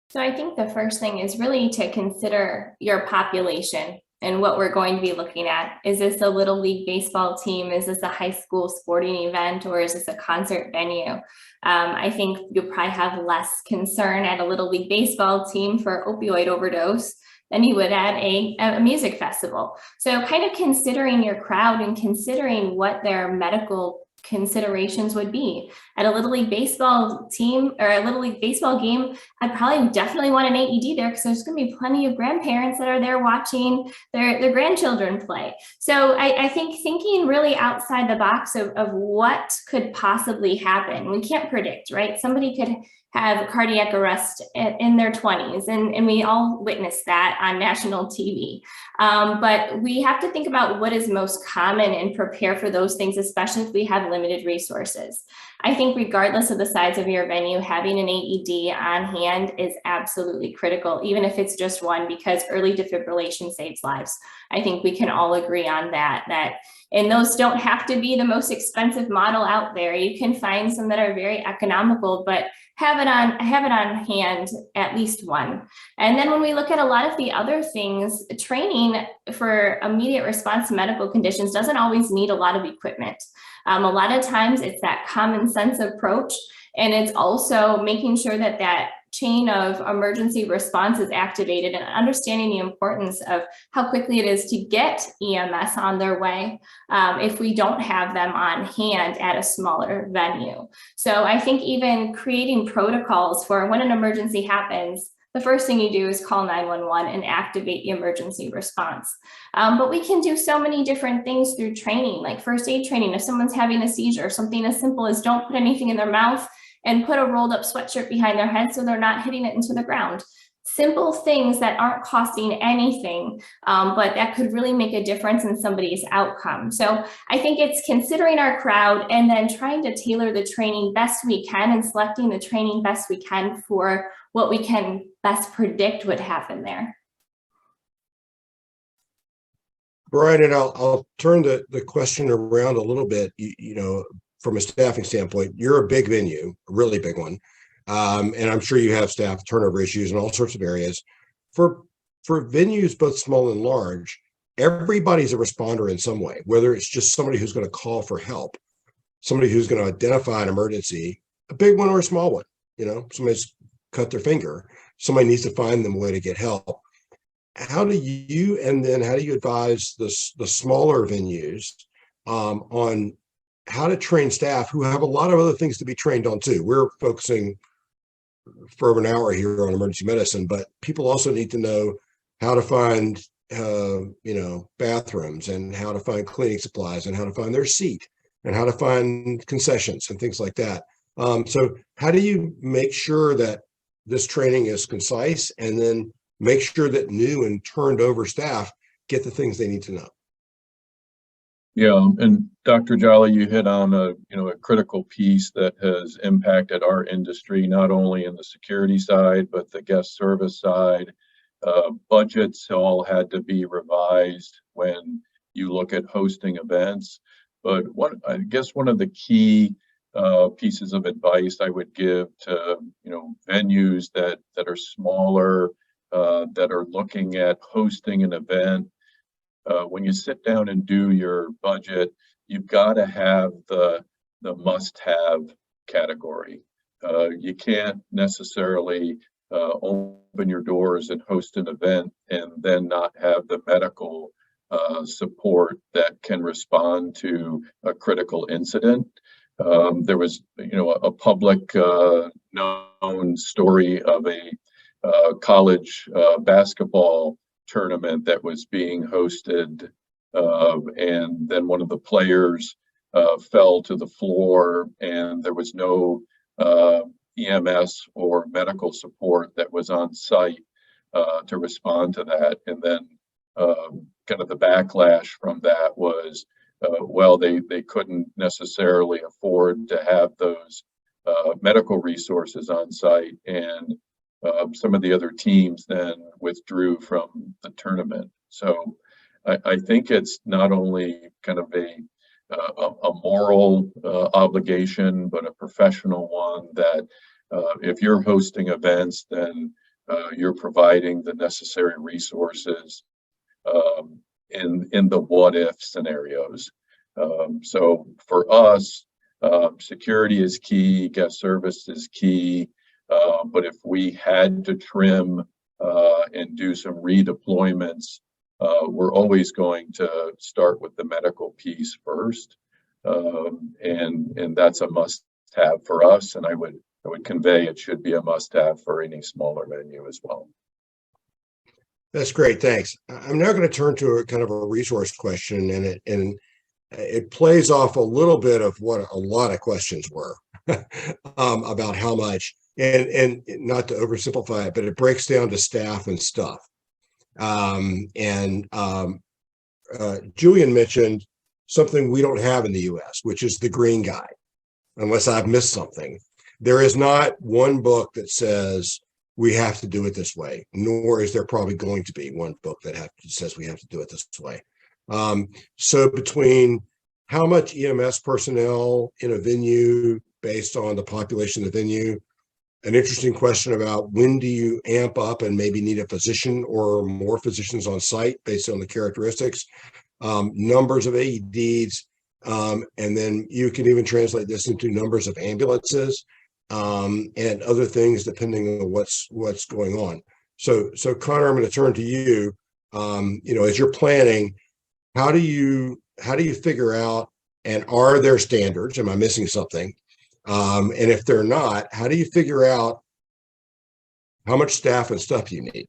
So I think the first thing is really to consider your population and what we're going to be looking at. Is this a Little League baseball team? Is this a high school sporting event, or is this a concert venue? I think you'll probably have less concern at a Little League baseball team for opioid overdose than you would at a music festival. So kind of considering your crowd and considering what their medical considerations would be. At a Little League baseball team or a Little League baseball game, I'd probably definitely want an AED there because there's going to be plenty of grandparents that are there watching their grandchildren play. So I think thinking really outside the box of what could possibly happen. We can't predict, right? Somebody could have cardiac arrest in their 20s, and we all witness that on national TV. But we have to think about what is most common and prepare for those things, especially if we have limited resources. I think regardless of the size of your venue, having an AED on hand is absolutely critical, even if it's just one, because early defibrillation saves lives. I think we can all agree on that, and those don't have to be the most expensive model out there. You can find some that are very economical, but have it on hand, at least one. And then when we look at a lot of the other things, training for immediate response to medical conditions doesn't always need a lot of equipment. A lot of times it's that common sense approach, and it's also making sure that that chain of emergency response is activated and understanding the importance of how quickly it is to get EMS on their way if we don't have them on hand at a smaller venue. So I think even creating protocols for when an emergency happens, the first thing you do is call 911 and activate the emergency response. But we can do so many different things through training, like first aid training. If someone's having a seizure, something as simple as don't put anything in their mouth and put a rolled up sweatshirt behind their head so they're not hitting it into the ground. Simple things that aren't costing anything, but that could really make a difference in somebody's outcome. So I think it's considering our crowd and then trying to tailor the training best we can and selecting the training best we can for what we can best predict would happen there. Brian, and I'll turn the question around a little bit. You know, from a staffing standpoint, you're a big venue, a really big one. And I'm sure you have staff turnover issues in all sorts of areas. For venues, both small and large, everybody's a responder in some way, whether it's just somebody who's going to call for help, somebody who's going to identify an emergency, a big one or a small one. You know, somebody's cut their finger, somebody needs to find them a way to get help. How do you advise the smaller venues on how to train staff who have a lot of other things to be trained on too? We're focusing for an hour here on emergency medicine, but people also need to know how to find, bathrooms and how to find cleaning supplies and how to find their seat and how to find concessions and things like that. So how do you make sure that this training is concise and then make sure that new and turned over staff get the things they need to know? Yeah, and Dr. Jolly, you hit on a critical piece that has impacted our industry, not only in the security side, but the guest service side. Budgets all had to be revised when you look at hosting events. But I guess one of the key pieces of advice I would give to venues that are smaller, that are looking at hosting an event. When you sit down and do your budget, you've got to have the must-have category. You can't necessarily open your doors and host an event and then not have the medical support that can respond to a critical incident. There was, a public known story of a college basketball tournament that was being hosted, and then one of the players fell to the floor, and there was no EMS or medical support that was on site to respond to that. And then kind of the backlash from that was, they couldn't necessarily afford to have those medical resources on site, and some of the other teams then withdrew from the tournament. So I think it's not only kind of a moral obligation, but a professional one that if you're hosting events, then you're providing the necessary resources in the what if scenarios. So for us, security is key, guest service is key. But if we had to trim and do some redeployments, we're always going to start with the medical piece first, and that's a must-have for us. And I would convey it should be a must-have for any smaller venue as well. That's great, thanks. I'm now going to turn to a kind of a resource question, and it plays off a little bit of what a lot of questions were about how much. And not to oversimplify it, but it breaks down to staff and stuff. Julian mentioned something we don't have in the US, which is the green guide, unless I've missed something. There is not one book that says we have to do it this way, nor is there probably going to be one book that says we have to do it this way. So between how much EMS personnel in a venue based on the population of the venue, an interesting question about when do you amp up and maybe need a physician or more physicians on site based on the characteristics, numbers of AEDs, and then you can even translate this into numbers of ambulances and other things depending on what's going on. So Connor, I'm going to turn to you. As you're planning, how do you figure out, and are there standards? Am I missing something? And if they're not, how do you figure out how much staff and stuff do you need?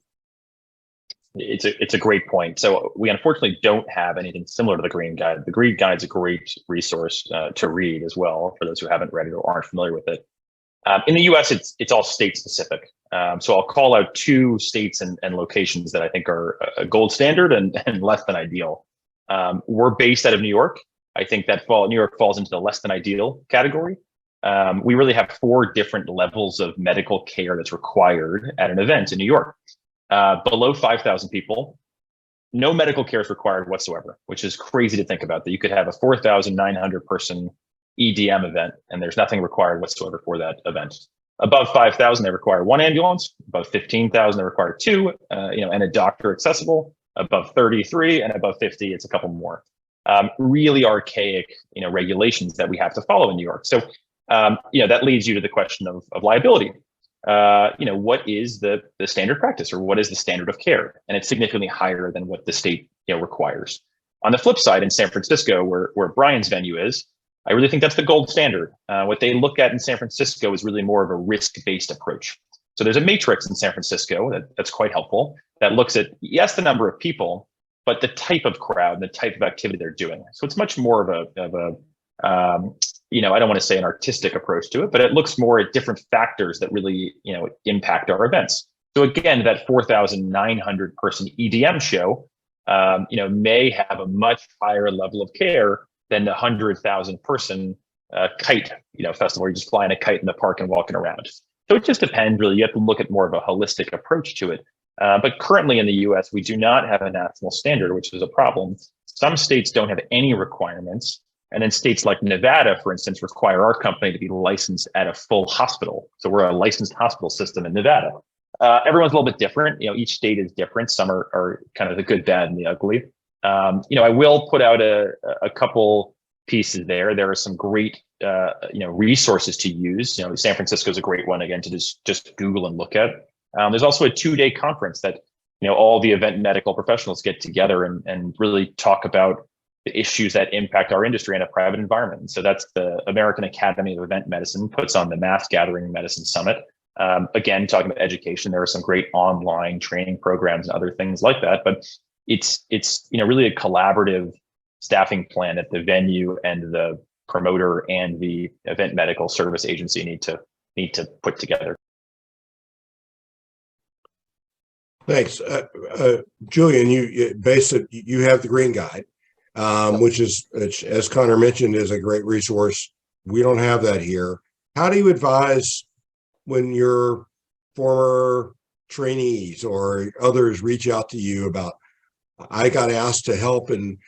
It's a great point. So we unfortunately don't have anything similar to the Green Guide. The Green Guide is a great resource to read as well for those who haven't read it or aren't familiar with it. In the U.S., it's all state specific. So I'll call out 2 states and locations that I think are a gold standard and less than ideal. We're based out of New York. I think that New York falls into the less than ideal category. We really have 4 different levels of medical care that's required at an event in New York. Below 5,000 people, no medical care is required whatsoever, which is crazy to think about, that you could have a 4,900 person EDM event and there's nothing required whatsoever for that event. Above 5,000, they require 1 ambulance. Above 15,000, they require 2, and a doctor accessible. Above 33 and above 50, it's a couple more. Really archaic, regulations that we have to follow in New York. So, that leads you to the question of liability. What is the standard practice, or what is the standard of care? And it's significantly higher than what the state, requires. On the flip side, in San Francisco, where Brian's venue is, I really think that's the gold standard. What they look at in San Francisco is really more of a risk-based approach. So there's a matrix in San Francisco that's quite helpful that looks at, yes, the number of people, but the type of crowd and the type of activity they're doing. So it's much more of a I don't want to say an artistic approach to it, but it looks more at different factors that really, impact our events. So again, that 4,900 person EDM show, may have a much higher level of care than the 100,000 person kite, festival where you're just flying a kite in the park and walking around. So it just depends, really. You have to look at more of a holistic approach to it. But currently in the US, we do not have a national standard, which is a problem. Some states don't have any requirements. And then states like Nevada, for instance, require our company to be licensed at a full hospital. So we're a licensed hospital system in Nevada. Everyone's a little bit different. Each state is different. Some are kind of the good, bad, and the ugly. I will put out a couple pieces there. There are some great, resources to use. San Francisco is a great one, again, to just Google and look at. There's also a 2-day conference that, all the event medical professionals get together and really talk about the issues that impact our industry in a private environment. And so that's the American Academy of Event Medicine puts on the Mass Gathering Medicine Summit. Again, talking about education, there are some great online training programs and other things like that. But it's really a collaborative staffing plan that the venue and the promoter and the event medical service agency need to put together. Thanks, Julian. You have the Green Guide, which is, as Connor mentioned, is a great resource. We don't have that here. How do you advise when your former trainees or others reach out to you about, I got asked to help, and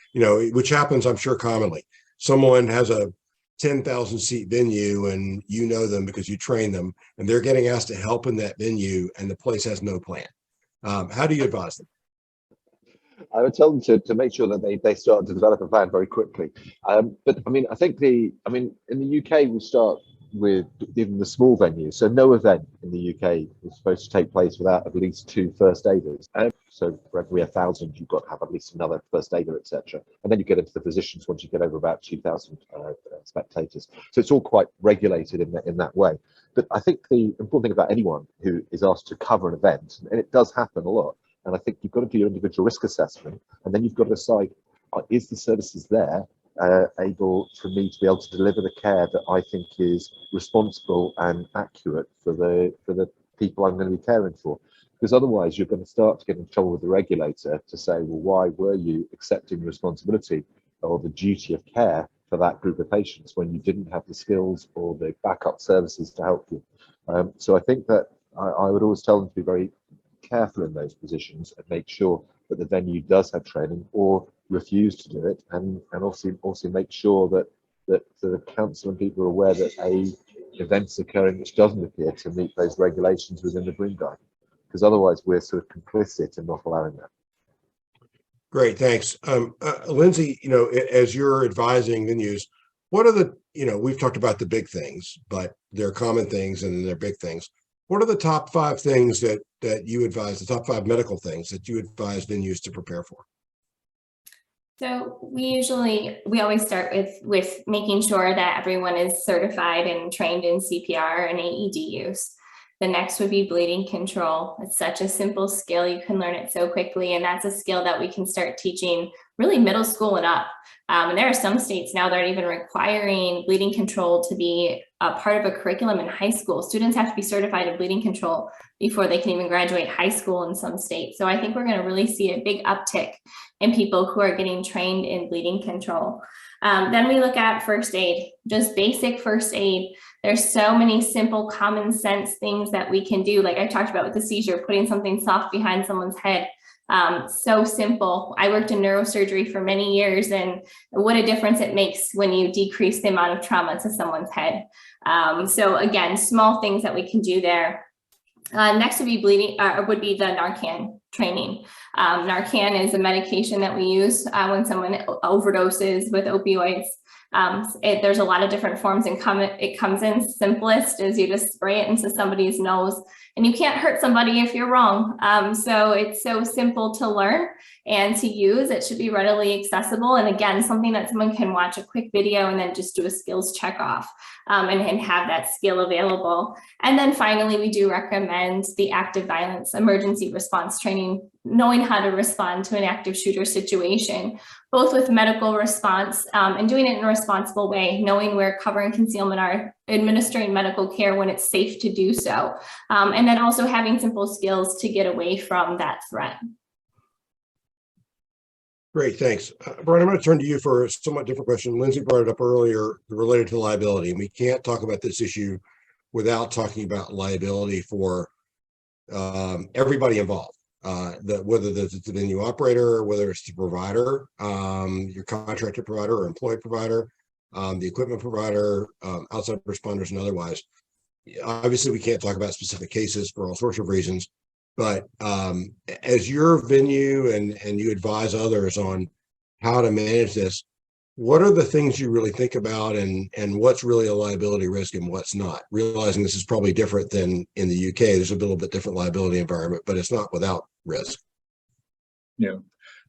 which happens, I'm sure, commonly. Someone has a 10,000 seat venue and them because you train them, and they're getting asked to help in that venue and the place has no plan. How do you advise them? I would tell them to make sure that they start to develop a plan very quickly. But I think in the UK, we start with even the small venues. So no event in the UK is supposed to take place without at least 2 first aiders. So for every 1,000, you've got to have at least another first aider, etc. And then you get into the physicians once you get over about 2,000 spectators. So it's all quite regulated in that way. But I think the important thing about anyone who is asked to cover an event, and it does happen a lot, and I think you've got to do your individual risk assessment, and then you've got to decide, is the services there able for me to be able to deliver the care that I think is responsible and accurate for the people I'm going to be caring for? Because otherwise you're going to start to get in trouble with the regulator to say, well, why were you accepting the responsibility or the duty of care for that group of patients when you didn't have the skills or the backup services to help you? So I think that I would always tell them to be very careful in those positions and make sure that the venue does have training or refuse to do it, and also make sure that the council and people are aware that event's occurring which doesn't appear to meet those regulations within the Green Guide, because otherwise we're sort of complicit in not allowing that. Great, thanks. Lindsay, as you're advising venues, what are the, we've talked about the big things, but there are common things and there are big things. What are the top 5 things that you advise, the top 5 medical things that you advise venues to prepare for? So we always start with making sure that everyone is certified and trained in CPR and AED use. The next would be bleeding control. It's such a simple skill. You can learn it so quickly. And that's a skill that we can start teaching really middle school and up. And there are some states now that are even requiring bleeding control to be a part of a curriculum in high school. Students have to be certified in bleeding control before they can even graduate high school in some states. So I think we're going to really see a big uptick in people who are getting trained in bleeding control. Then we look at first aid, just basic first aid. There's so many simple common sense things that we can do. Like I talked about with the seizure, putting something soft behind someone's head. So simple. I worked in neurosurgery for many years, and what a difference it makes when you decrease the amount of trauma to someone's head. So again, small things that we can do there. Next would be would be the Narcan training. Narcan is a medication that we use when someone overdoses with opioids. There's a lot of different forms, and it comes in simplest is you just spray it into somebody's nose, and you can't hurt somebody if you're wrong. So it's so simple to learn and to use. It should be readily accessible. And again, something that someone can watch a quick video and then just do a skills check off and have that skill available. And then finally, we do recommend the active violence emergency response training, knowing how to respond to an active shooter situation, both with medical response and doing it in a responsible way, knowing where cover and concealment are, administering medical care when it's safe to do so, and then also having simple skills to get away from that threat. Great, thanks. Brian, I'm going to turn to you for a somewhat different question. Lindsay brought it up earlier related to liability, and we can't talk about this issue without talking about liability for everybody involved. Whether it's the venue operator, whether it's the provider, your contracted provider or employed provider, the equipment provider, outside responders and otherwise. Obviously, we can't talk about specific cases for all sorts of reasons, but as your venue and you advise others on how to manage this, what are the things you really think about and what's really a liability risk and what's not? Realizing this is probably different than in the UK, there's a little bit different liability environment, but it's not without risk. Yeah,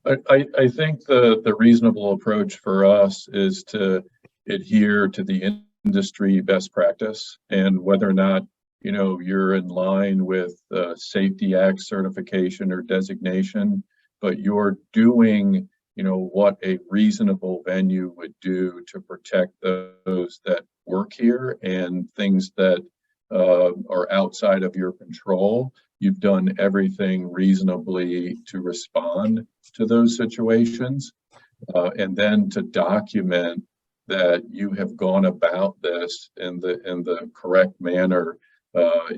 I think the reasonable approach for us is to adhere to the industry best practice, and whether or not you're in line with Safety Act certification or designation, but you're doing what a reasonable venue would do to protect those that work here, and things that are outside of your control. You've done everything reasonably to respond to those situations, and then to document that you have gone about this in the correct manner.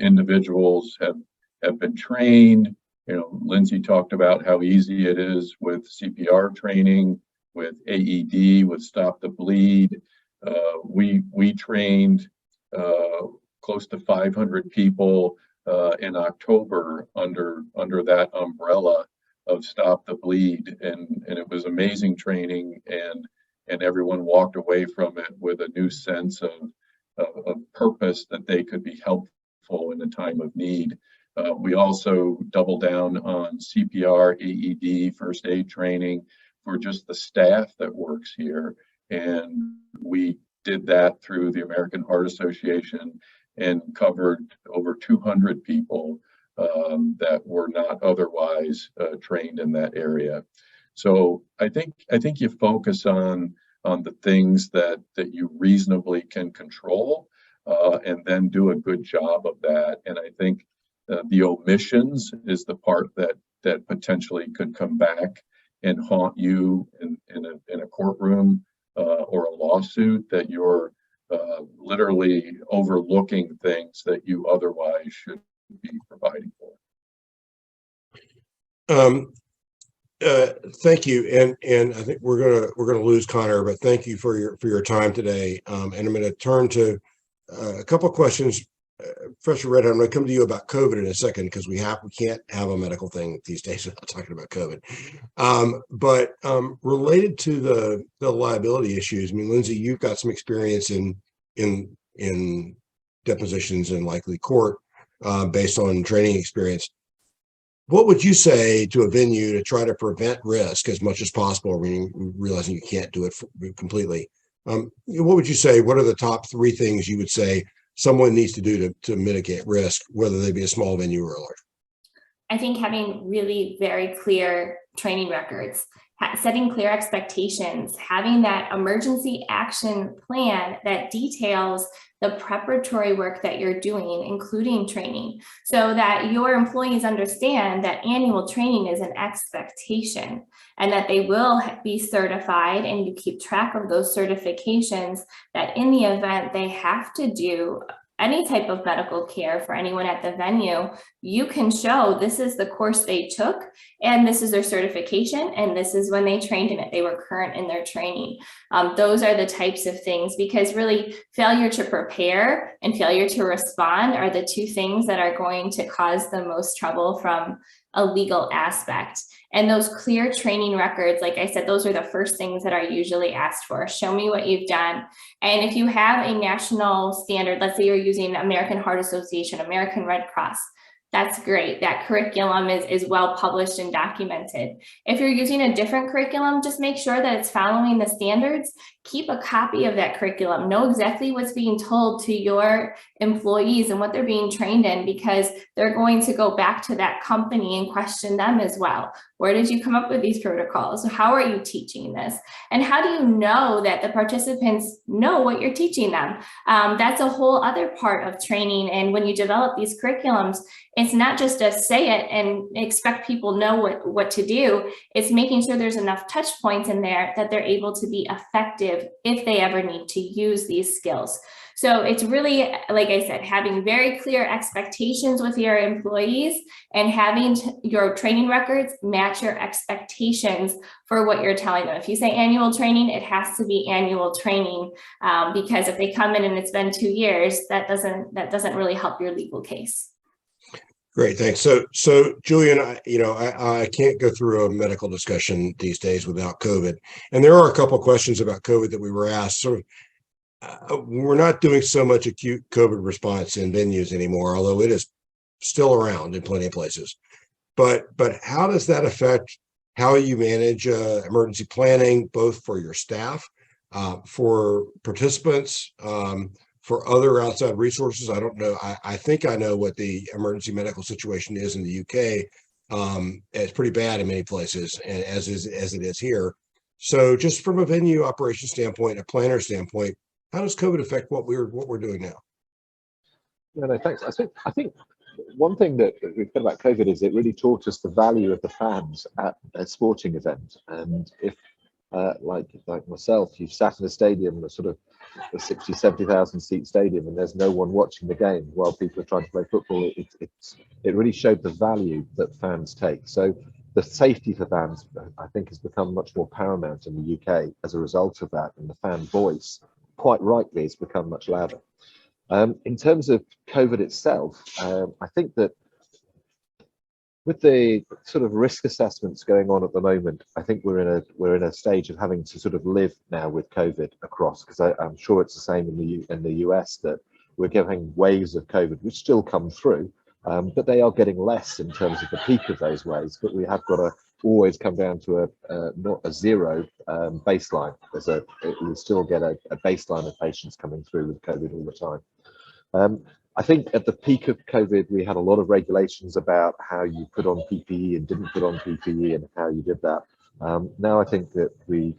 Individuals have been trained. Lindsay talked about how easy it is with CPR training, with AED, with Stop the Bleed. We trained close to 500 people in October under that umbrella of Stop the Bleed, and it was amazing training, and everyone walked away from it with a new sense of purpose that they could be helpful in a time of need. We also doubled down on CPR, AED, first aid training for just the staff that works here. And we did that through the American Heart Association and covered over 200 people that were not otherwise trained in that area. So I think you focus on the things that you reasonably can control, and then do a good job of that. And I think the omissions is the part that potentially could come back and haunt you in a courtroom or a lawsuit, that you're literally overlooking things that you otherwise should be providing for. Thank you, and I think we're gonna lose Connor, but thank you for your time today. And I'm going to turn to a couple of questions. Professor Red, I'm going to come to you about COVID in a second, because we can't have a medical thing these days without talking about COVID. But related to the liability issues, I mean, Lindsay, you've got some experience in depositions and likely court based on training experience. What would you say to a venue to try to prevent risk as much as possible, realizing you can't do it completely? What would you say? What are the top three things you would say someone needs to do to mitigate risk, whether they be a small venue or a large? I think having really very clear training records, setting clear expectations, having that emergency action plan that details the preparatory work that you're doing, including training, so that your employees understand that annual training is an expectation and that they will be certified, and you keep track of those certifications, that in the event they have to do any type of medical care for anyone at the venue, you can show this is the course they took, and this is their certification, and this is when they trained in it. They were current in their training. Those are the types of things, because really failure to prepare and failure to respond are the two things that are going to cause the most trouble from a legal aspect. And those clear training records, like I said, those are the first things that are usually asked for. Show me what you've done. And if you have a national standard, let's say you're using American Heart Association, American Red Cross, that's great. That curriculum is well published and documented. If you're using a different curriculum, just make sure that it's following the standards. Keep a copy of that curriculum. Know exactly what's being told to your employees and what they're being trained in, because they're going to go back to that company and question them as well. Where did you come up with these protocols? How are you teaching this? And how do you know that the participants know what you're teaching them? That's a whole other part of training. And when you develop these curriculums, it's not just to say it and expect people know what to do. It's making sure there's enough touch points in there that they're able to be effective if they ever need to use these skills. So it's really, like I said, having very clear expectations with your employees and having your training records match your expectations for what you're telling them. If you say annual training, it has to be annual training, because if they come in and it's been 2 years, that doesn't really help your legal case. Great, thanks. So Julian, I can't go through a medical discussion these days without COVID, and there are a couple of questions about COVID that we were asked. Sort of, we're not doing so much acute COVID response in venues anymore, although it is still around in plenty of places. But how does that affect how you manage emergency planning, both for your staff, for participants, for other outside resources? I don't know. I think I know what the emergency medical situation is in the UK. It's pretty bad in many places, and as it is here. So just from a venue operation standpoint, a planner standpoint, how does COVID affect what we're doing now? No, thanks. I think one thing that we've got about COVID is it really taught us the value of the fans at a sporting event. And if like myself, you've sat in a stadium, a sort of a 60, 70,000 seat stadium, and there's no one watching the game while people are trying to play football, it really showed the value that fans take. So the safety for fans, I think, has become much more paramount in the UK as a result of that, and the fan voice, quite rightly, has become much louder. In terms of COVID itself, I think that with the sort of risk assessments going on at the moment, I think we're in a stage of having to sort of live now with COVID across, because I'm sure it's the same in the US, that we're getting waves of COVID which still come through, but they are getting less in terms of the peak of those waves. But we have got to always come down to not a zero baseline. We still get a baseline of patients coming through with COVID all the time. I think at the peak of COVID, we had a lot of regulations about how you put on PPE and didn't put on PPE and how you did that. Now I think that we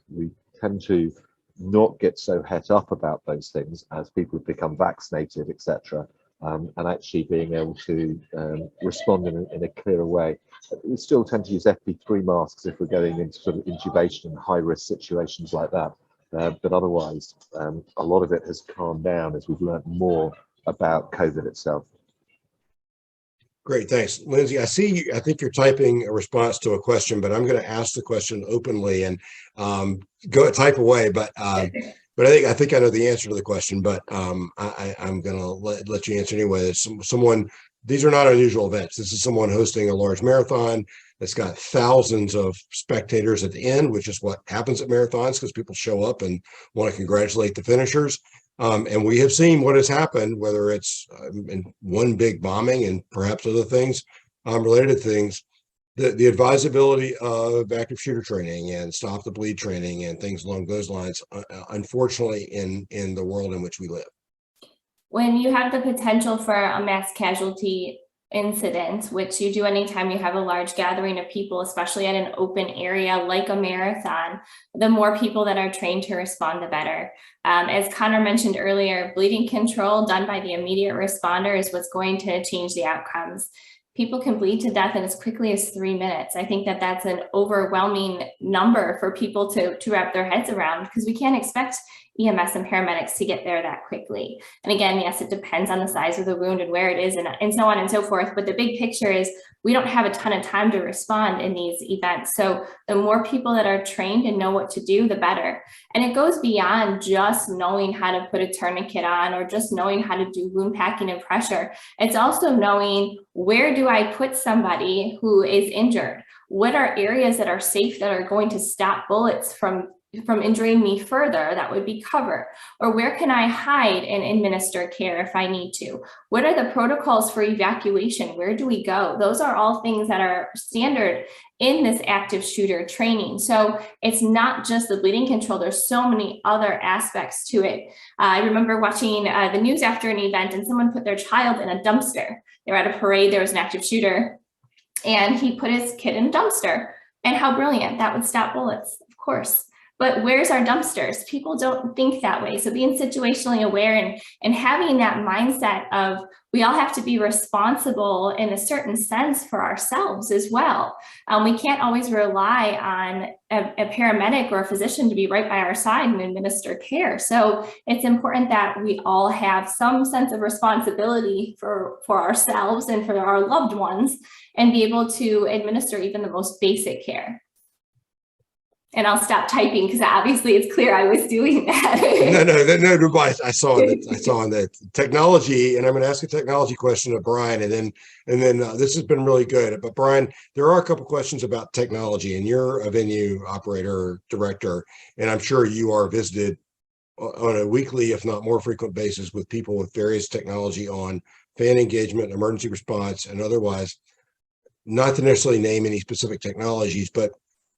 tend to not get so het up about those things as people have become vaccinated, etc., and actually being able to respond in a clearer way. We still tend to use FP3 masks if we're going into sort of intubation and high-risk situations like that. But otherwise, a lot of it has calmed down as we've learned more about COVID itself. Great, thanks, Lindsay. I think you're typing a response to a question, but I'm going to ask the question openly and go type away. But I think I know the answer to the question. But I'm going to let you answer anyway. These are not unusual events. This is someone hosting a large marathon that's got thousands of spectators at the end, which is what happens at marathons because people show up and want to congratulate the finishers. And we have seen what has happened, whether it's in one big bombing and perhaps other things related to things, the advisability of active shooter training and stop the bleed training and things along those lines, unfortunately, in the world in which we live. When you have the potential for a mass casualty incident, which you do anytime you have a large gathering of people, especially at an open area like a marathon, the more people that are trained to respond, the better. As Connor mentioned earlier, bleeding control done by the immediate responder is what's going to change the outcomes. People can bleed to death in as quickly as 3 minutes. I think that that's an overwhelming number for people to wrap their heads around, because we can't expect EMS and paramedics to get there that quickly. And again, yes, it depends on the size of the wound and where it is and so on and so forth. But the big picture is we don't have a ton of time to respond in these events. So the more people that are trained and know what to do, the better. And it goes beyond just knowing how to put a tourniquet on or just knowing how to do wound packing and pressure. It's also knowing, where do I put somebody who is injured? What are areas that are safe that are going to stop bullets from injuring me further? That would be cover. Or where can I hide and administer care if I need to? What are the protocols for evacuation? Where do we go? Those are all things that are standard in this active shooter training. So it's not just the bleeding control. There's so many other aspects to it. I remember watching the news after an event, and someone put their child in a dumpster. They were at a parade, there was an active shooter, and he put his kid in a dumpster. And how brilliant, that would stop bullets, of course. But where's our dumpsters? People don't think that way. So being situationally aware and having that mindset of, we all have to be responsible in a certain sense for ourselves as well. We can't always rely on a paramedic or a physician to be right by our side and administer care. So it's important that we all have some sense of responsibility for ourselves and for our loved ones, and be able to administer even the most basic care. And I'll stop typing because obviously it's clear I was doing that. No, I saw in the technology, and I'm going to ask a technology question of Brian, and then this has been really good. But Brian, there are a couple questions about technology, and you're a venue operator or director, and I'm sure you are visited on a weekly, if not more frequent basis, with people with various technology on fan engagement, emergency response, and otherwise. Not to necessarily name any specific technologies, but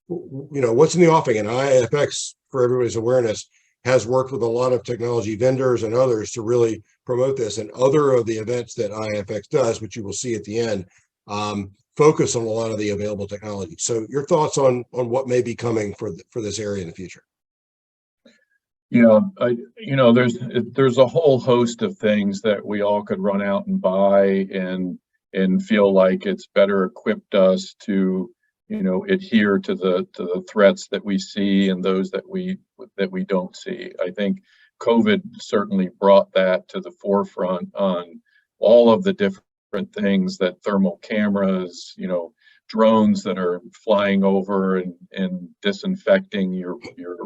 what's in the offing, and IIFX, for everybody's awareness, has worked with a lot of technology vendors and others to really promote this. And other of the events that IIFX does, which you will see at the end, focus on a lot of the available technology. So your thoughts on what may be coming for this area in the future? Yeah, there's a whole host of things that we all could run out and buy and feel like it's better equipped us to adhere to the threats that we see and those that we don't see. I think COVID certainly brought that to the forefront on all of the different things that thermal cameras, drones that are flying over and disinfecting your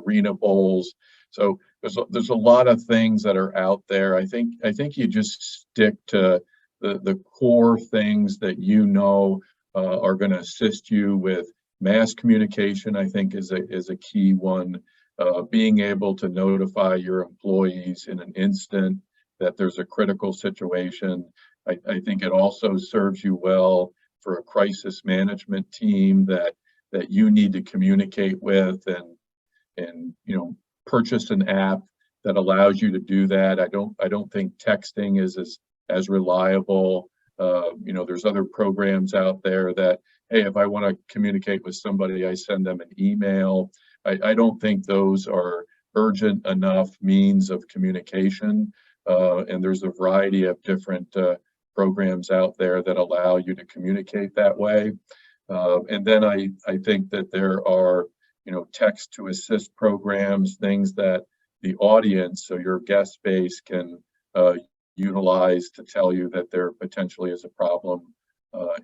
arena bowls. So there's a lot of things that are out there. I think you just stick to the core things that are going to assist you with mass communication. I think is a key one. Being able to notify your employees in an instant that there's a critical situation. I think it also serves you well for a crisis management team that you need to communicate with and purchase an app that allows you to do that. I don't think texting is as reliable. There's other programs out there that, hey, if I want to communicate with somebody, I send them an email. I don't think those are urgent enough means of communication. And there's a variety of different programs out there that allow you to communicate that way. And then I think that there are, text to assist programs, things that the audience, so your guest base, can utilize to tell you that there potentially is a problem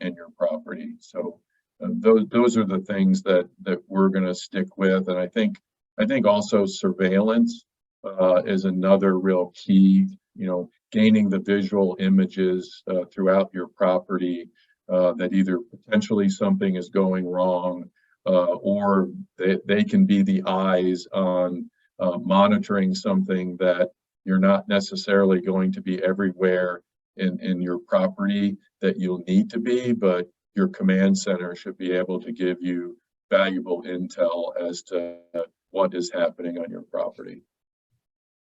in your property. So those are the things that we're going to stick with. And I think also surveillance is another real key, gaining the visual images throughout your property that either potentially something is going wrong or they can be the eyes on monitoring something that you're not necessarily going to be everywhere in your property that you'll need to be, but your command center should be able to give you valuable intel as to what is happening on your property.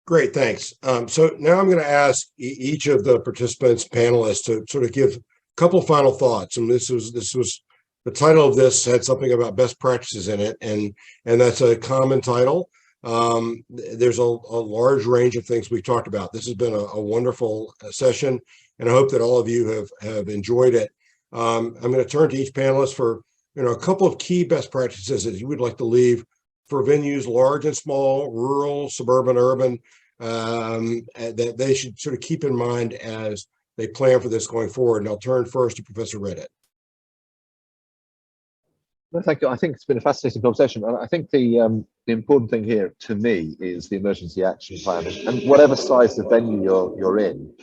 Great, thanks. So now I'm going to ask each of the participants, panelists, to sort of give a couple of final thoughts. And this was the title of this had something about best practices in it, and that's a common title. There's a large range of things we've talked about. This has been a wonderful session, and I hope that all of you have enjoyed it. I'm going to turn to each panelist for a couple of key best practices that you would like to leave for venues large and small, rural, suburban, urban, that they should sort of keep in mind as they plan for this going forward. And I'll turn first to Professor Reddit. No, thank you. I think it's been a fascinating conversation. And I think the important thing here to me is the emergency action plan. And whatever size the venue you're in,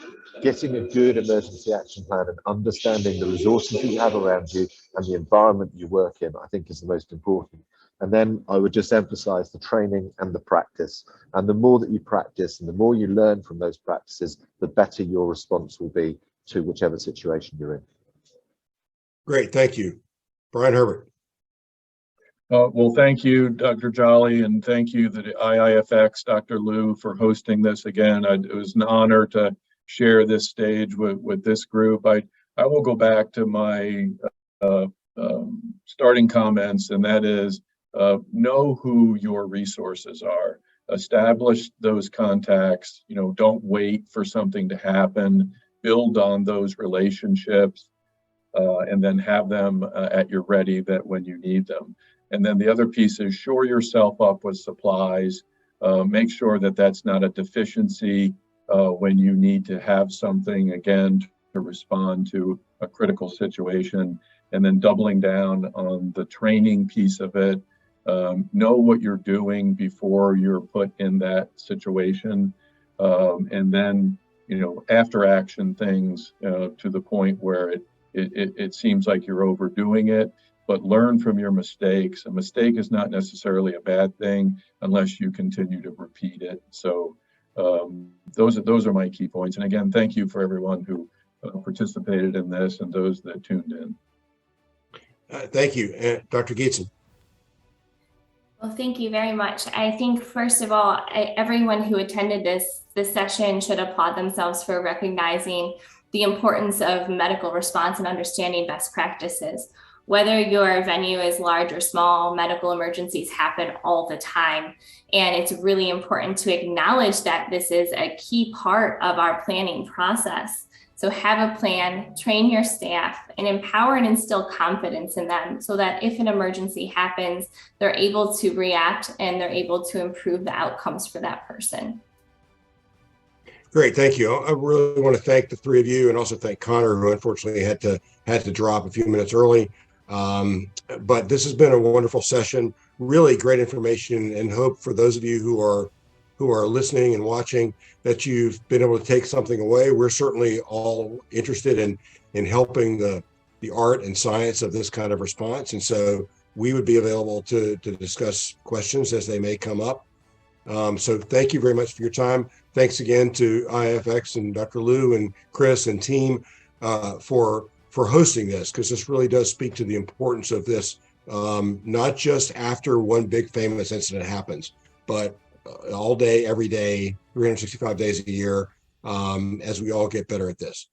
getting a good emergency action plan and understanding the resources that you have around you and the environment you work in, I think is the most important. And then I would just emphasize the training and the practice. And the more that you practice and the more you learn from those practices, the better your response will be to whichever situation you're in. Great, thank you. Brian Herbert. Well, thank you, Dr. Jolly, and thank you, the IIFX, Dr. Liu, for hosting this again. It was an honor to share this stage with this group. I will go back to my starting comments, and that is, know who your resources are. Establish those contacts. Don't wait for something to happen. Build on those relationships, and then have them at your ready that when you need them. And then the other piece is shore yourself up with supplies. Make sure that that's not a deficiency when you need to have something, again, to respond to a critical situation. And then doubling down on the training piece of it. Know what you're doing before you're put in that situation. And then, after action things to the point where it seems like you're overdoing it. But learn from your mistakes. A mistake is not necessarily a bad thing unless you continue to repeat it. So those are my key points. And again, thank you for everyone who participated in this and those that tuned in. Thank you. Dr. Geetson. Well, thank you very much. I think, first of all, everyone who attended this session should applaud themselves for recognizing the importance of medical response and understanding best practices. Whether your venue is large or small, medical emergencies happen all the time. And it's really important to acknowledge that this is a key part of our planning process. So have a plan, train your staff, and empower and instill confidence in them so that if an emergency happens, they're able to react and they're able to improve the outcomes for that person. Great, thank you. I really want to thank the three of you and also thank Connor, who unfortunately had to drop a few minutes early. But this has been a wonderful session, really great information, and hope for those of you who are listening and watching that you've been able to take something away. We're certainly all interested in helping the art and science of this kind of response. And so we would be available to discuss questions as they may come up. So thank you very much for your time. Thanks again to IIFX and Dr. Liu and Chris and team for hosting this, because this really does speak to the importance of this, not just after one big famous incident happens, but all day, every day, 365 days a year, as we all get better at this.